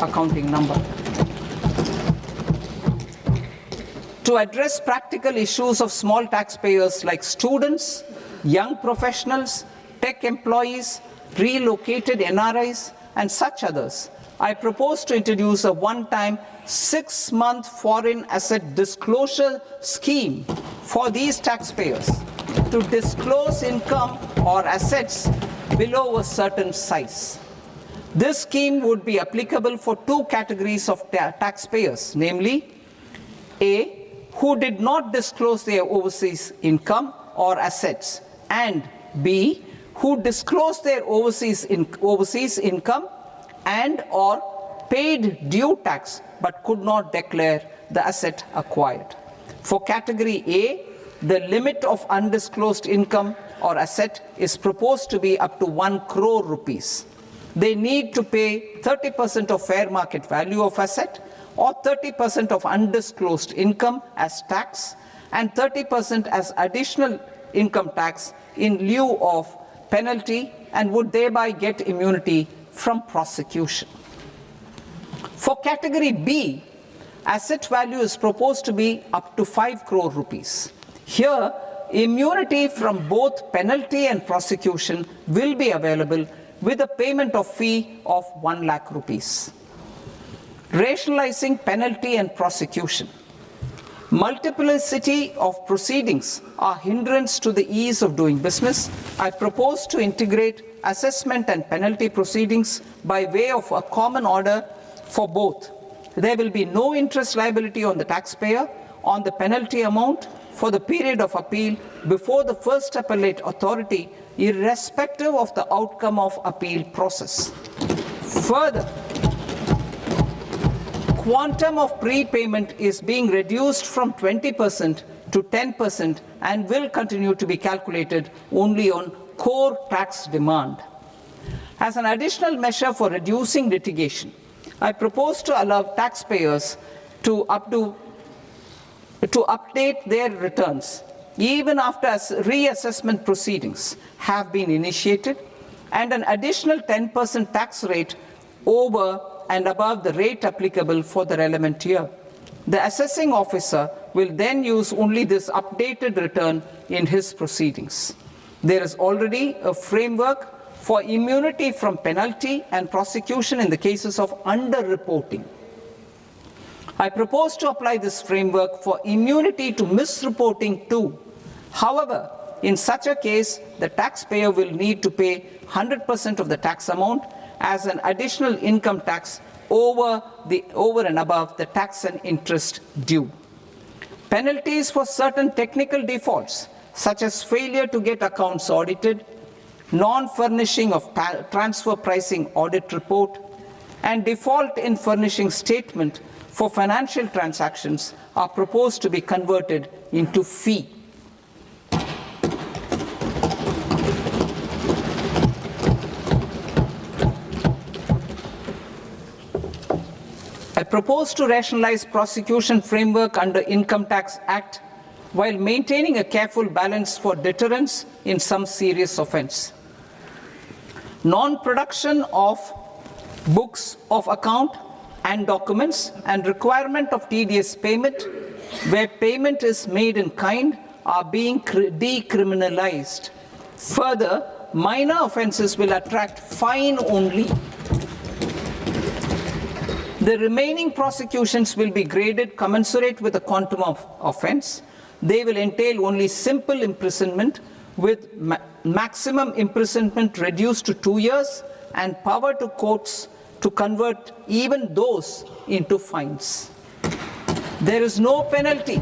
accounting number. To address practical issues of small taxpayers like students, young professionals, tech employees, relocated NRIs, and such others, I propose to introduce a one-time 6-month foreign asset disclosure scheme for these taxpayers to disclose income or assets below a certain size. This scheme would be applicable for two categories of taxpayers, namely A, who did not disclose their overseas income or assets, and B, who disclosed their overseas income and or paid due tax but could not declare the asset acquired. For category A, the limit of undisclosed income or asset is proposed to be up to 1 crore rupees. they need to pay 30% of fair market value of asset or 30% of undisclosed income as tax and 30% as additional income tax in lieu of penalty, and would thereby get immunity from prosecution. For category B, asset value is proposed to be up to 5 crore rupees. Here, immunity from both penalty and prosecution will be available with a payment of fee of 1 lakh rupees. Rationalizing penalty and prosecution. Multiplicity of proceedings are hindrance to the ease of doing business. I propose to integrate assessment and penalty proceedings by way of a common order for both. There will be no interest liability on the taxpayer on the penalty amount for the period of appeal before the first appellate authority, irrespective of the outcome of appeal process. Further, quantum of prepayment is being reduced from 20% to 10% and will continue to be calculated only on core tax demand. As an additional measure for reducing litigation, I propose to allow taxpayers to update their returns even after reassessment proceedings have been initiated, and an additional 10% tax rate over and above the rate applicable for the relevant year. The assessing officer will then use only this updated return in his proceedings. There is already a framework for immunity from penalty and prosecution in the cases of underreporting. I propose to apply this framework for immunity to misreporting too. However, in such a case, the taxpayer will need to pay 100% of the tax amount as an additional income tax over and above the tax and interest due. Penalties for certain technical defaults, such as failure to get accounts audited, non-furnishing of transfer pricing audit report, and default in furnishing statement for financial transactions, are proposed to be converted into fee. I propose to rationalize prosecution framework under Income Tax Act while maintaining a careful balance for deterrence in some serious offence. Non-production of books of account and documents and requirement of TDS payment where payment is made in kind are being decriminalized. Further, minor offences will attract fine only. The remaining prosecutions will be graded commensurate with the quantum of offence. They will entail only simple imprisonment with maximum imprisonment reduced to 2 years and power to courts to convert even those into fines. There is no penalty.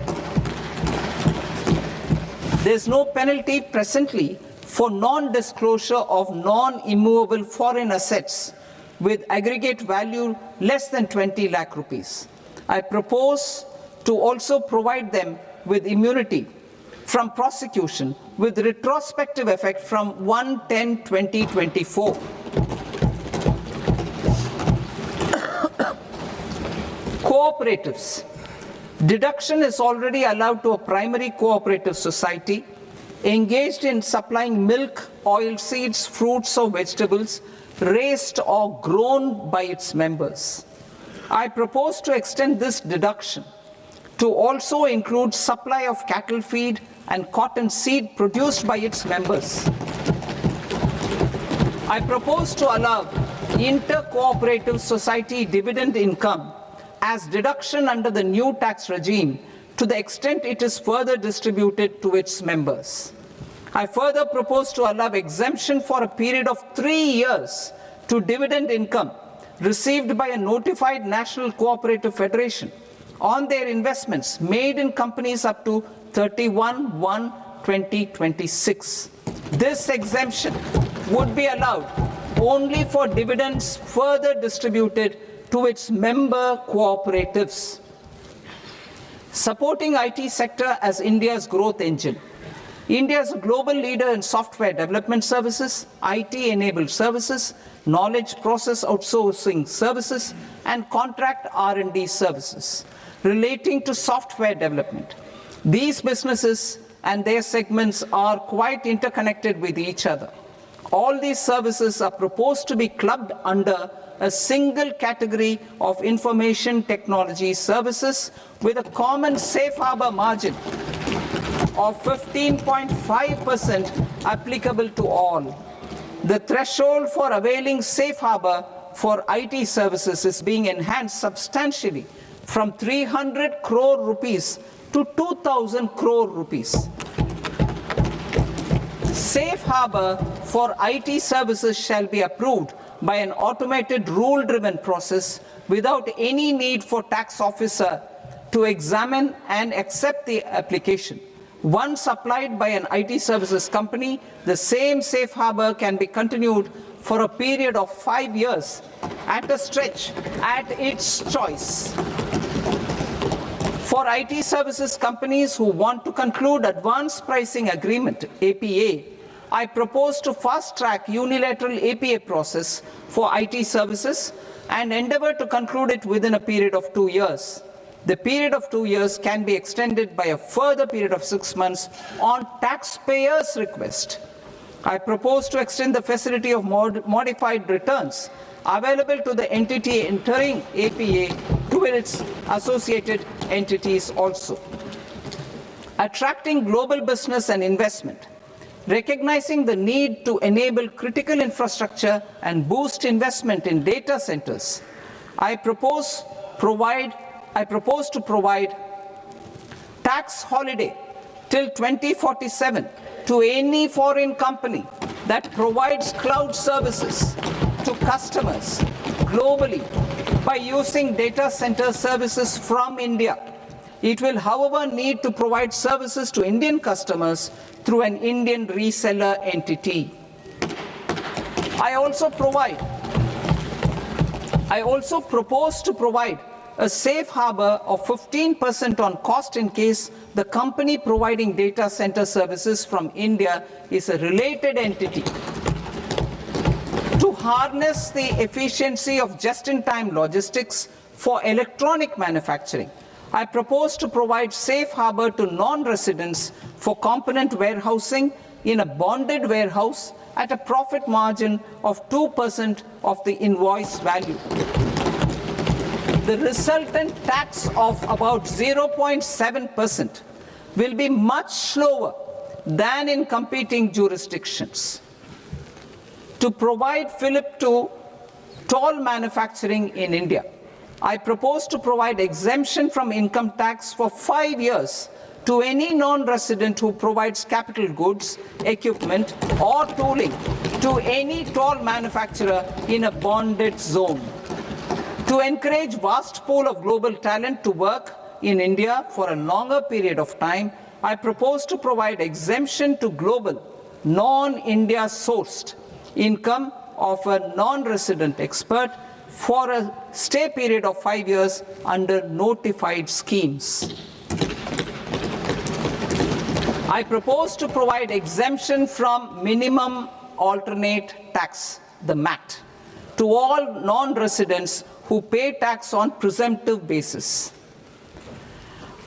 There is no penalty presently for non-disclosure of non-immovable foreign assets with aggregate value less than 20 lakh rupees. I propose to also provide them with immunity from prosecution with retrospective effect from 1/10/2024. Cooperatives. Deduction is already allowed to a primary cooperative society engaged in supplying milk, oilseeds, fruits or vegetables raised or grown by its members. I propose to extend this deduction to also include supply of cattle feed and cotton seed produced by its members. I propose to allow inter-cooperative society dividend income as deduction under the new tax regime to the extent it is further distributed to its members. I further propose to allow exemption for a period of 3 years to dividend income received by a notified national cooperative federation on their investments made in companies up to 31/1/2026. This exemption would be allowed only for dividends further distributed to its member cooperatives. Supporting IT sector as India's growth engine. India is a global leader in software development services, IT-enabled services, knowledge process outsourcing services, and contract R&D services relating to software development. These businesses and their segments are quite interconnected with each other. All these services are proposed to be clubbed under a single category of information technology services with a common safe harbor margin of 15.5% applicable to all. The threshold for availing safe harbor for IT services is being enhanced substantially from 300 crore rupees to 2,000 crore rupees. Safe harbor for IT services shall be approved by an automated rule-driven process without any need for tax officer to examine and accept the application. Once applied by an IT services company, the same safe harbor can be continued for a period of 5 years at a stretch at its choice. For IT services companies who want to conclude advanced pricing agreement, APA, I propose to fast-track unilateral APA process for IT services and endeavor to conclude it within a period of 2 years. The period of 2 years can be extended by a further period of 6 months on taxpayers' request. I propose to extend the facility of modified returns available to the entity entering APA to its associated entities also. Attracting global business and investment. Recognizing the need to enable critical infrastructure and boost investment in data centers, I propose to provide tax holiday till 2047 to any foreign company that provides cloud services to customers globally by using data center services from India. It will, however, need to provide services to Indian customers through an Indian reseller entity. I also propose to provide a safe harbor of 15% on cost in case the company providing data center services from India is a related entity. To harness the efficiency of just-in-time logistics for electronic manufacturing, I propose to provide safe harbor to non-residents for component warehousing in a bonded warehouse at a profit margin of 2% of the invoice value. The resultant tax of about 0.7% will be much lower than in competing jurisdictions. To provide fillip to toll manufacturing in India, I propose to provide exemption from income tax for 5 years to any non-resident who provides capital goods, equipment, or tooling to any toll manufacturer in a bonded zone. To encourage vast pool of global talent to work in India for a longer period of time, I propose to provide exemption to global, non-India sourced income of a non-resident expert for a stay period of 5 years under notified schemes. I propose to provide exemption from minimum alternate tax, the MAT, to all non-residents who pay tax on presumptive basis.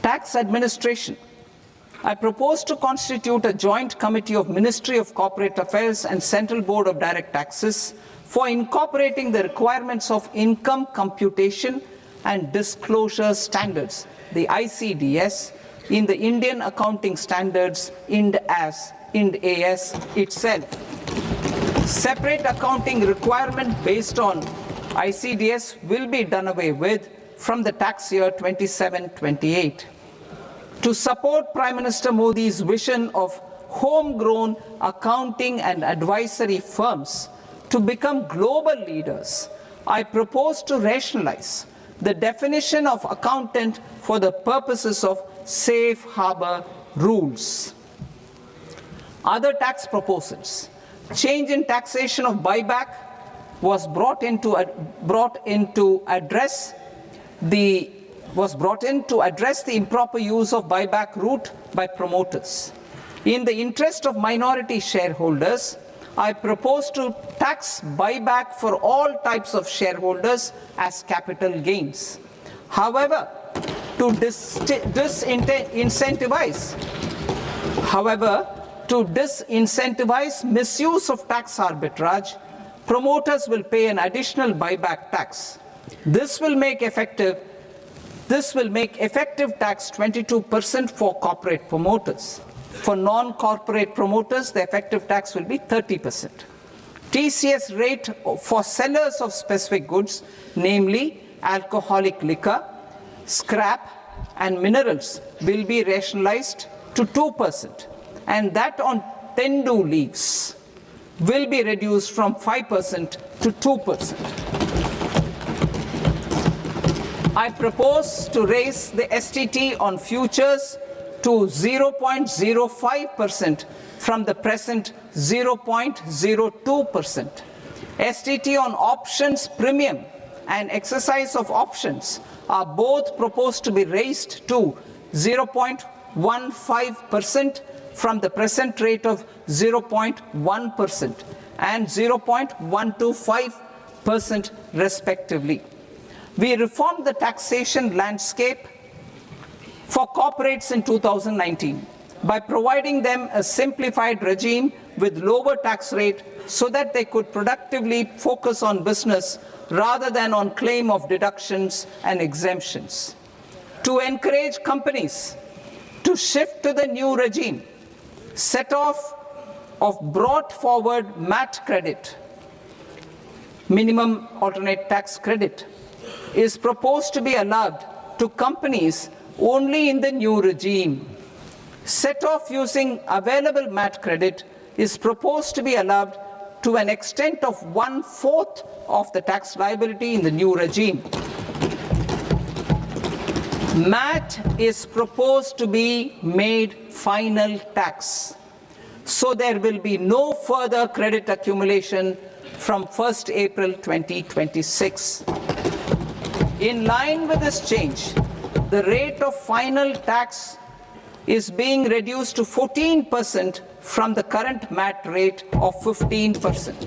Tax administration. I propose to constitute a joint committee of Ministry of Corporate Affairs and Central Board of Direct Taxes for incorporating the requirements of income computation and disclosure standards, the ICDS, in the Indian Accounting Standards IND AS itself. Separate accounting requirement based on ICDS will be done away with from the tax year 27-28. To support Prime Minister Modi's vision of homegrown accounting and advisory firms to become global leaders, I propose to rationalize the definition of accountant for the purposes of safe harbor rules. Other tax proposals. Change in taxation of buyback was brought in to address the improper use of buyback route by promoters. In the interest of minority shareholders, I propose to tax buyback for all types of shareholders as capital gains. However, to disincentivize misuse of tax arbitrage, promoters will pay an additional buyback tax. This will make effective tax 22% for corporate promoters. For non-corporate promoters, the effective tax will be 30%. TCS rate for sellers of specific goods, namely alcoholic liquor, scrap, and minerals, will be rationalized to 2%, and that on tendu leaves will be reduced from 5% to 2%. I propose to raise the STT on futures to 0.05% from the present 0.02%. STT on options premium and exercise of options are both proposed to be raised to 0.15% from the present rate of 0.1% and 0.125% respectively. We reformed the taxation landscape for corporates in 2019 by providing them a simplified regime with lower tax rate so that they could productively focus on business rather than on claim of deductions and exemptions. To encourage companies to shift to the new regime, set off of brought forward MAT credit, minimum alternate tax credit, is proposed to be allowed to companies only in the new regime. Set off using available MAT credit is proposed to be allowed to an extent of 1/4 of the tax liability in the new regime. MAT is proposed to be made final tax, so there will be no further credit accumulation from 1st April 2026. In line with this change, the rate of final tax is being reduced to 14% from the current MAT rate of 15%.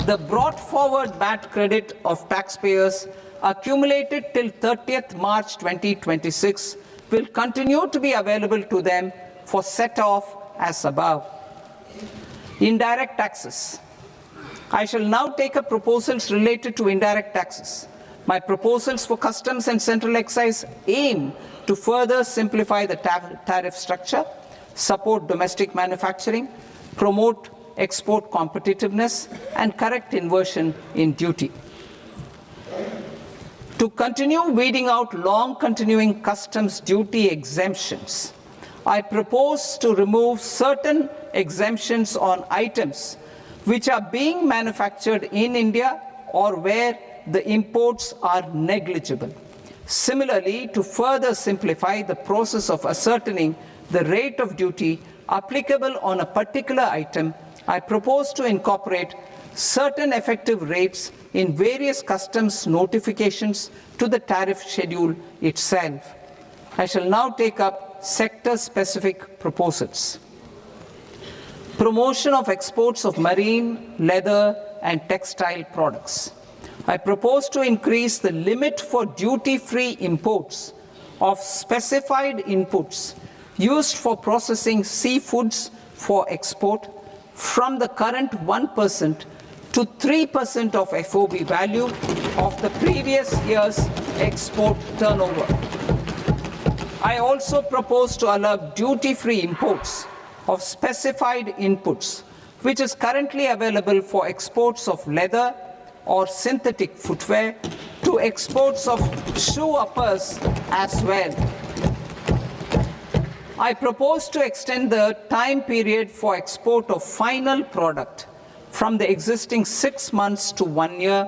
The brought forward MAT credit of taxpayers accumulated till 30th March 2026 will continue to be available to them for set-off as above. Indirect taxes. I shall now take up proposals related to indirect taxes. My proposals for customs and central excise aim to further simplify the tariff structure, support domestic manufacturing, promote export competitiveness, and correct inversion in duty. To continue weeding out long-continuing customs duty exemptions, I propose to remove certain exemptions on items which are being manufactured in India or where the imports are negligible. Similarly, to further simplify the process of ascertaining the rate of duty applicable on a particular item, I propose to incorporate certain effective rates in various customs notifications to the tariff schedule itself. I shall now take up sector-specific proposals. Promotion of exports of marine, leather, and textile products. I propose to increase the limit for duty-free imports of specified inputs used for processing seafoods for export from the current 1% to 3% of FOB value of the previous year's export turnover. I also propose to allow duty-free imports of specified inputs, which is currently available for exports of leather or synthetic footwear, to exports of shoe uppers as well. I propose to extend the time period for export of final product from the existing 6 months to 1 year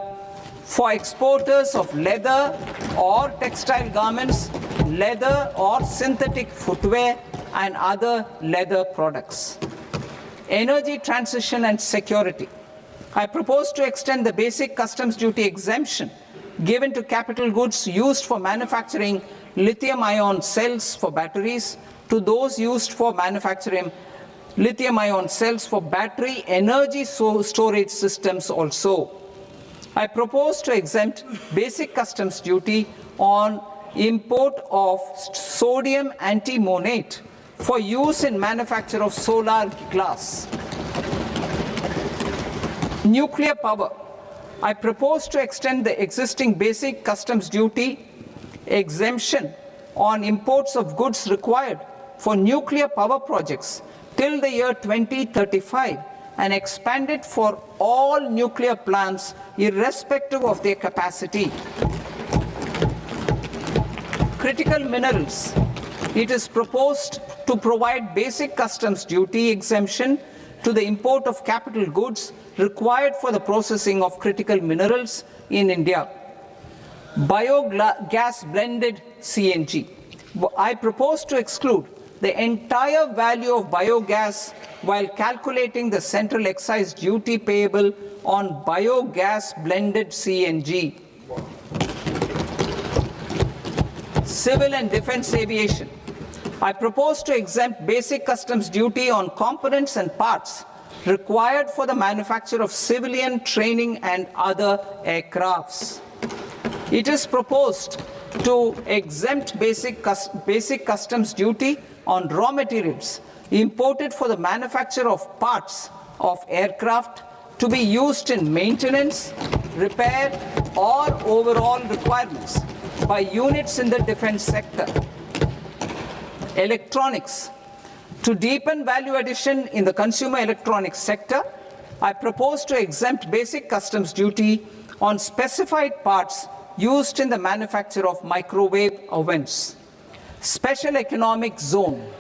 for exporters of leather or textile garments, leather or synthetic footwear, and other leather products. Energy transition and security. I propose to extend the basic customs duty exemption given to capital goods used for manufacturing lithium-ion cells for batteries to those used for manufacturing lithium-ion cells for battery energy storage systems also. I propose to exempt basic customs duty on import of sodium antimonate for use in manufacture of solar glass. Nuclear power. I propose to extend the existing basic customs duty exemption on imports of goods required for nuclear power projects till the year 2035 and expand it for all nuclear plants irrespective of their capacity. Critical minerals. It is proposed to provide basic customs duty exemption to the import of capital goods required for the processing of critical minerals in India. Biogas blended CNG. I propose to exclude the entire value of biogas while calculating the central excise duty payable on biogas blended CNG. Civil and defense aviation. I propose to exempt basic customs duty on components and parts required for the manufacture of civilian training and other aircrafts. It is proposed to exempt basic customs duty on raw materials imported for the manufacture of parts of aircraft to be used in maintenance, repair, or overall requirements by units in the defense sector. Electronics. To deepen value addition in the consumer electronics sector, I propose to exempt basic customs duty on specified parts used in the manufacture of microwave ovens. Special economic zone.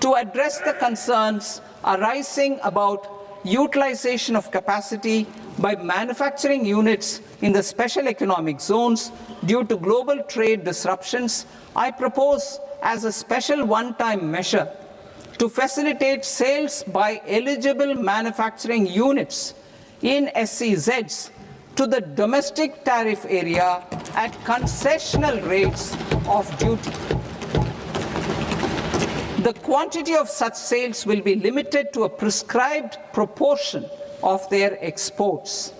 To address the concerns arising about utilization of capacity by manufacturing units in the special economic zones due to global trade disruptions, I propose as a special one-time measure to facilitate sales by eligible manufacturing units in SEZs to the domestic tariff area at concessional rates of duty. The quantity of such sales will be limited to a prescribed proportion of their exports.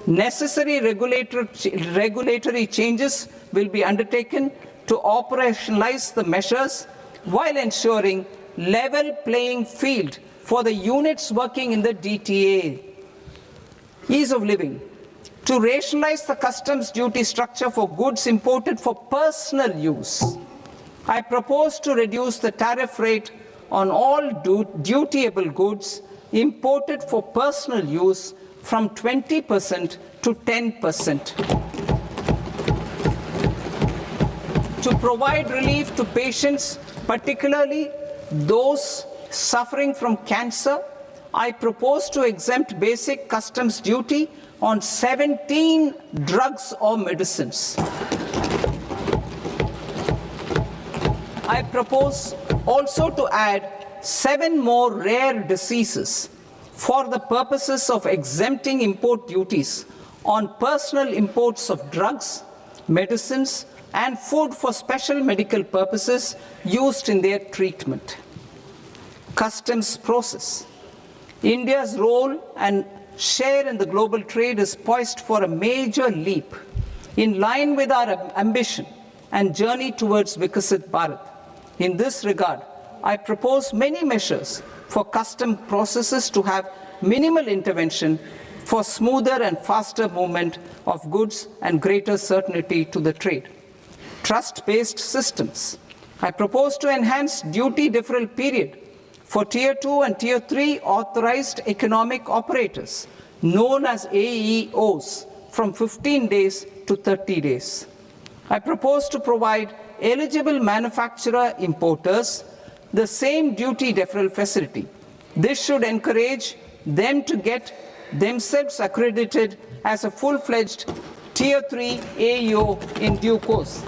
Necessary regulatory changes will be undertaken to operationalize the measures while ensuring level playing field for the units working in the DTA. Ease of living. To rationalize the customs duty structure for goods imported for personal use, I propose to reduce the tariff rate on all dutiable goods imported for personal use from 20% to 10%. To provide relief to patients, particularly those suffering from cancer, I propose to exempt basic customs duty on 17 drugs or medicines. I propose also to add 7 more rare diseases for the purposes of exempting import duties on personal imports of drugs, medicines, and food for special medical purposes used in their treatment. Customs process. India's role and share in the global trade is poised for a major leap in line with our ambition and journey towards Vikasit Bharat. In this regard, I propose many measures for custom processes to have minimal intervention for smoother and faster movement of goods and greater certainty to the trade. Trust-based systems. I propose to enhance duty deferral period for Tier 2 and Tier 3 authorized economic operators, known as AEOs, from 15 days to 30 days. I propose to provide eligible manufacturer importers the same duty deferral facility. This should encourage them to get themselves accredited as a full-fledged Tier 3 AEO in due course.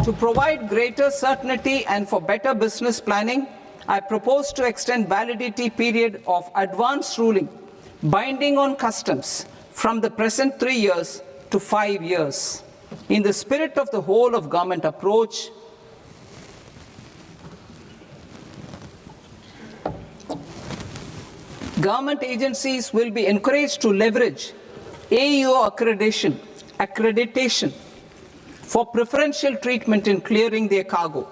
To provide greater certainty and for better business planning, I propose to extend validity period of advance ruling binding on customs from the present 3 years to 5 years. In the spirit of the whole of government approach, Government agencies will be encouraged to leverage AEO accreditation for preferential treatment in clearing their cargo.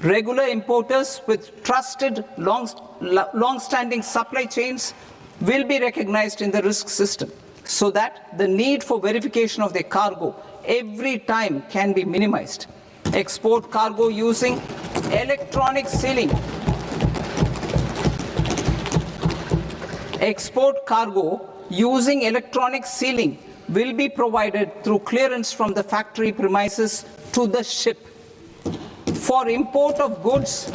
Regular importers with trusted long-standing supply chains will be recognized in the risk system so that the need for verification of their cargo every time can be minimized. Export cargo using electronic sealing. Export cargo using electronic sealing will be provided through clearance from the factory premises to the ship. For import of goods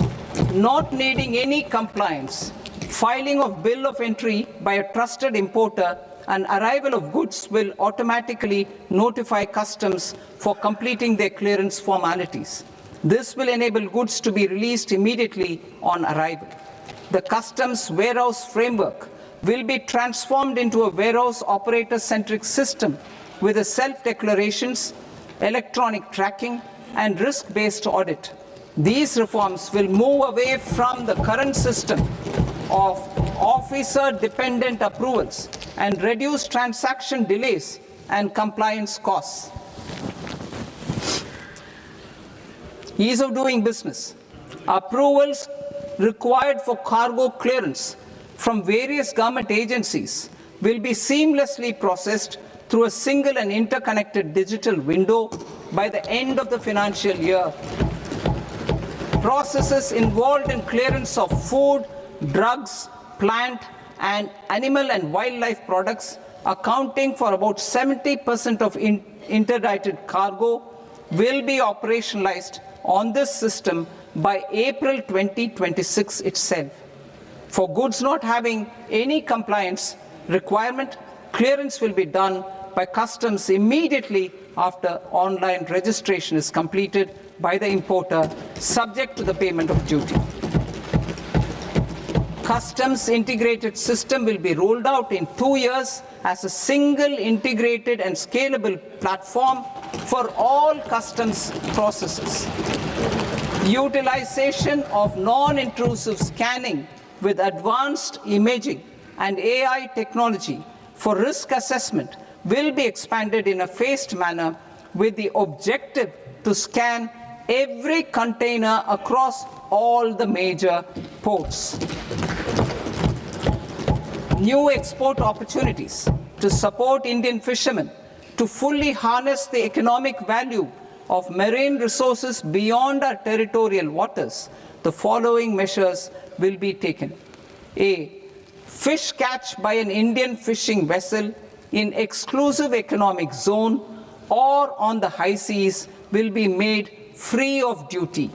not needing any compliance, filing of bill of entry by a trusted importer and arrival of goods will automatically notify customs for completing their clearance formalities. This will enable goods to be released immediately on arrival. The customs warehouse framework will be transformed into a warehouse operator-centric system with a self-declarations, electronic tracking, and risk-based audit. These reforms will move away from the current system of officer-dependent approvals and reduce transaction delays and compliance costs. Ease of doing business. Approvals required for cargo clearance from various government agencies will be seamlessly processed through a single and interconnected digital window by the end of the financial year. Processes involved in clearance of food, drugs, plant, and animal and wildlife products, accounting for about 70% of interdicted cargo, will be operationalized on this system by April 2026 itself. For goods not having any compliance requirement, clearance will be done by customs immediately after online registration is completed by the importer, subject to the payment of duty. Customs integrated system will be rolled out in 2 years as a single integrated and scalable platform for all customs processes. Utilization of non-intrusive scanning with advanced imaging and AI technology for risk assessment will be expanded in a phased manner with the objective to scan every container across all the major ports. New export opportunities to support Indian fishermen to fully harness the economic value of marine resources beyond our territorial waters. The following measures will be taken. A. Fish catch by an Indian fishing vessel in exclusive economic zone or on the high seas will be made free of duty.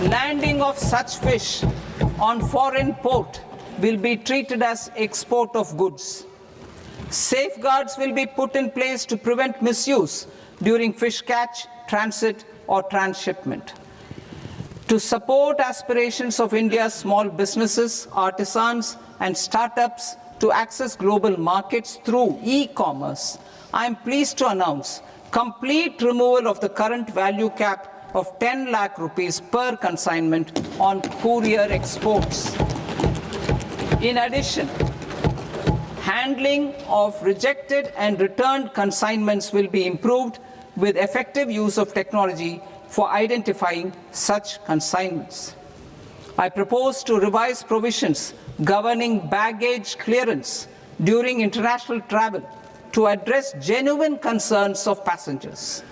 Landing of such fish on foreign port will be treated as export of goods. Safeguards will be put in place to prevent misuse during fish catch, transit, or transshipment. To support aspirations of India's small businesses, artisans, and startups to access global markets through e-commerce, I am pleased to announce complete removal of the current value cap of 10 lakh rupees per consignment on courier exports. In addition, handling of rejected and returned consignments will be improved with effective use of technology for identifying such consignments. I propose to revise provisions governing baggage clearance during international travel to address genuine concerns of passengers.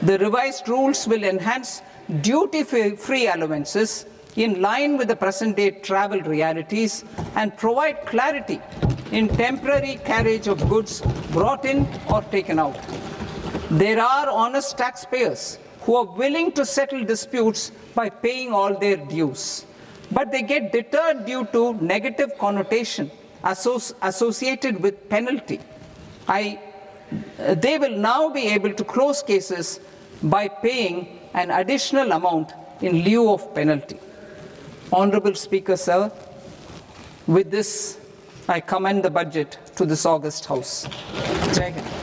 The revised rules will enhance duty-free allowances in line with the present-day travel realities and provide clarity in temporary carriage of goods brought in or taken out. There are honest taxpayers who are willing to settle disputes by paying all their dues, but they get deterred due to negative connotation associated with penalty. They will now be able to close cases by paying an additional amount in lieu of penalty. Honorable Speaker, sir, with this, I commend the budget to this august House. Jai Hind.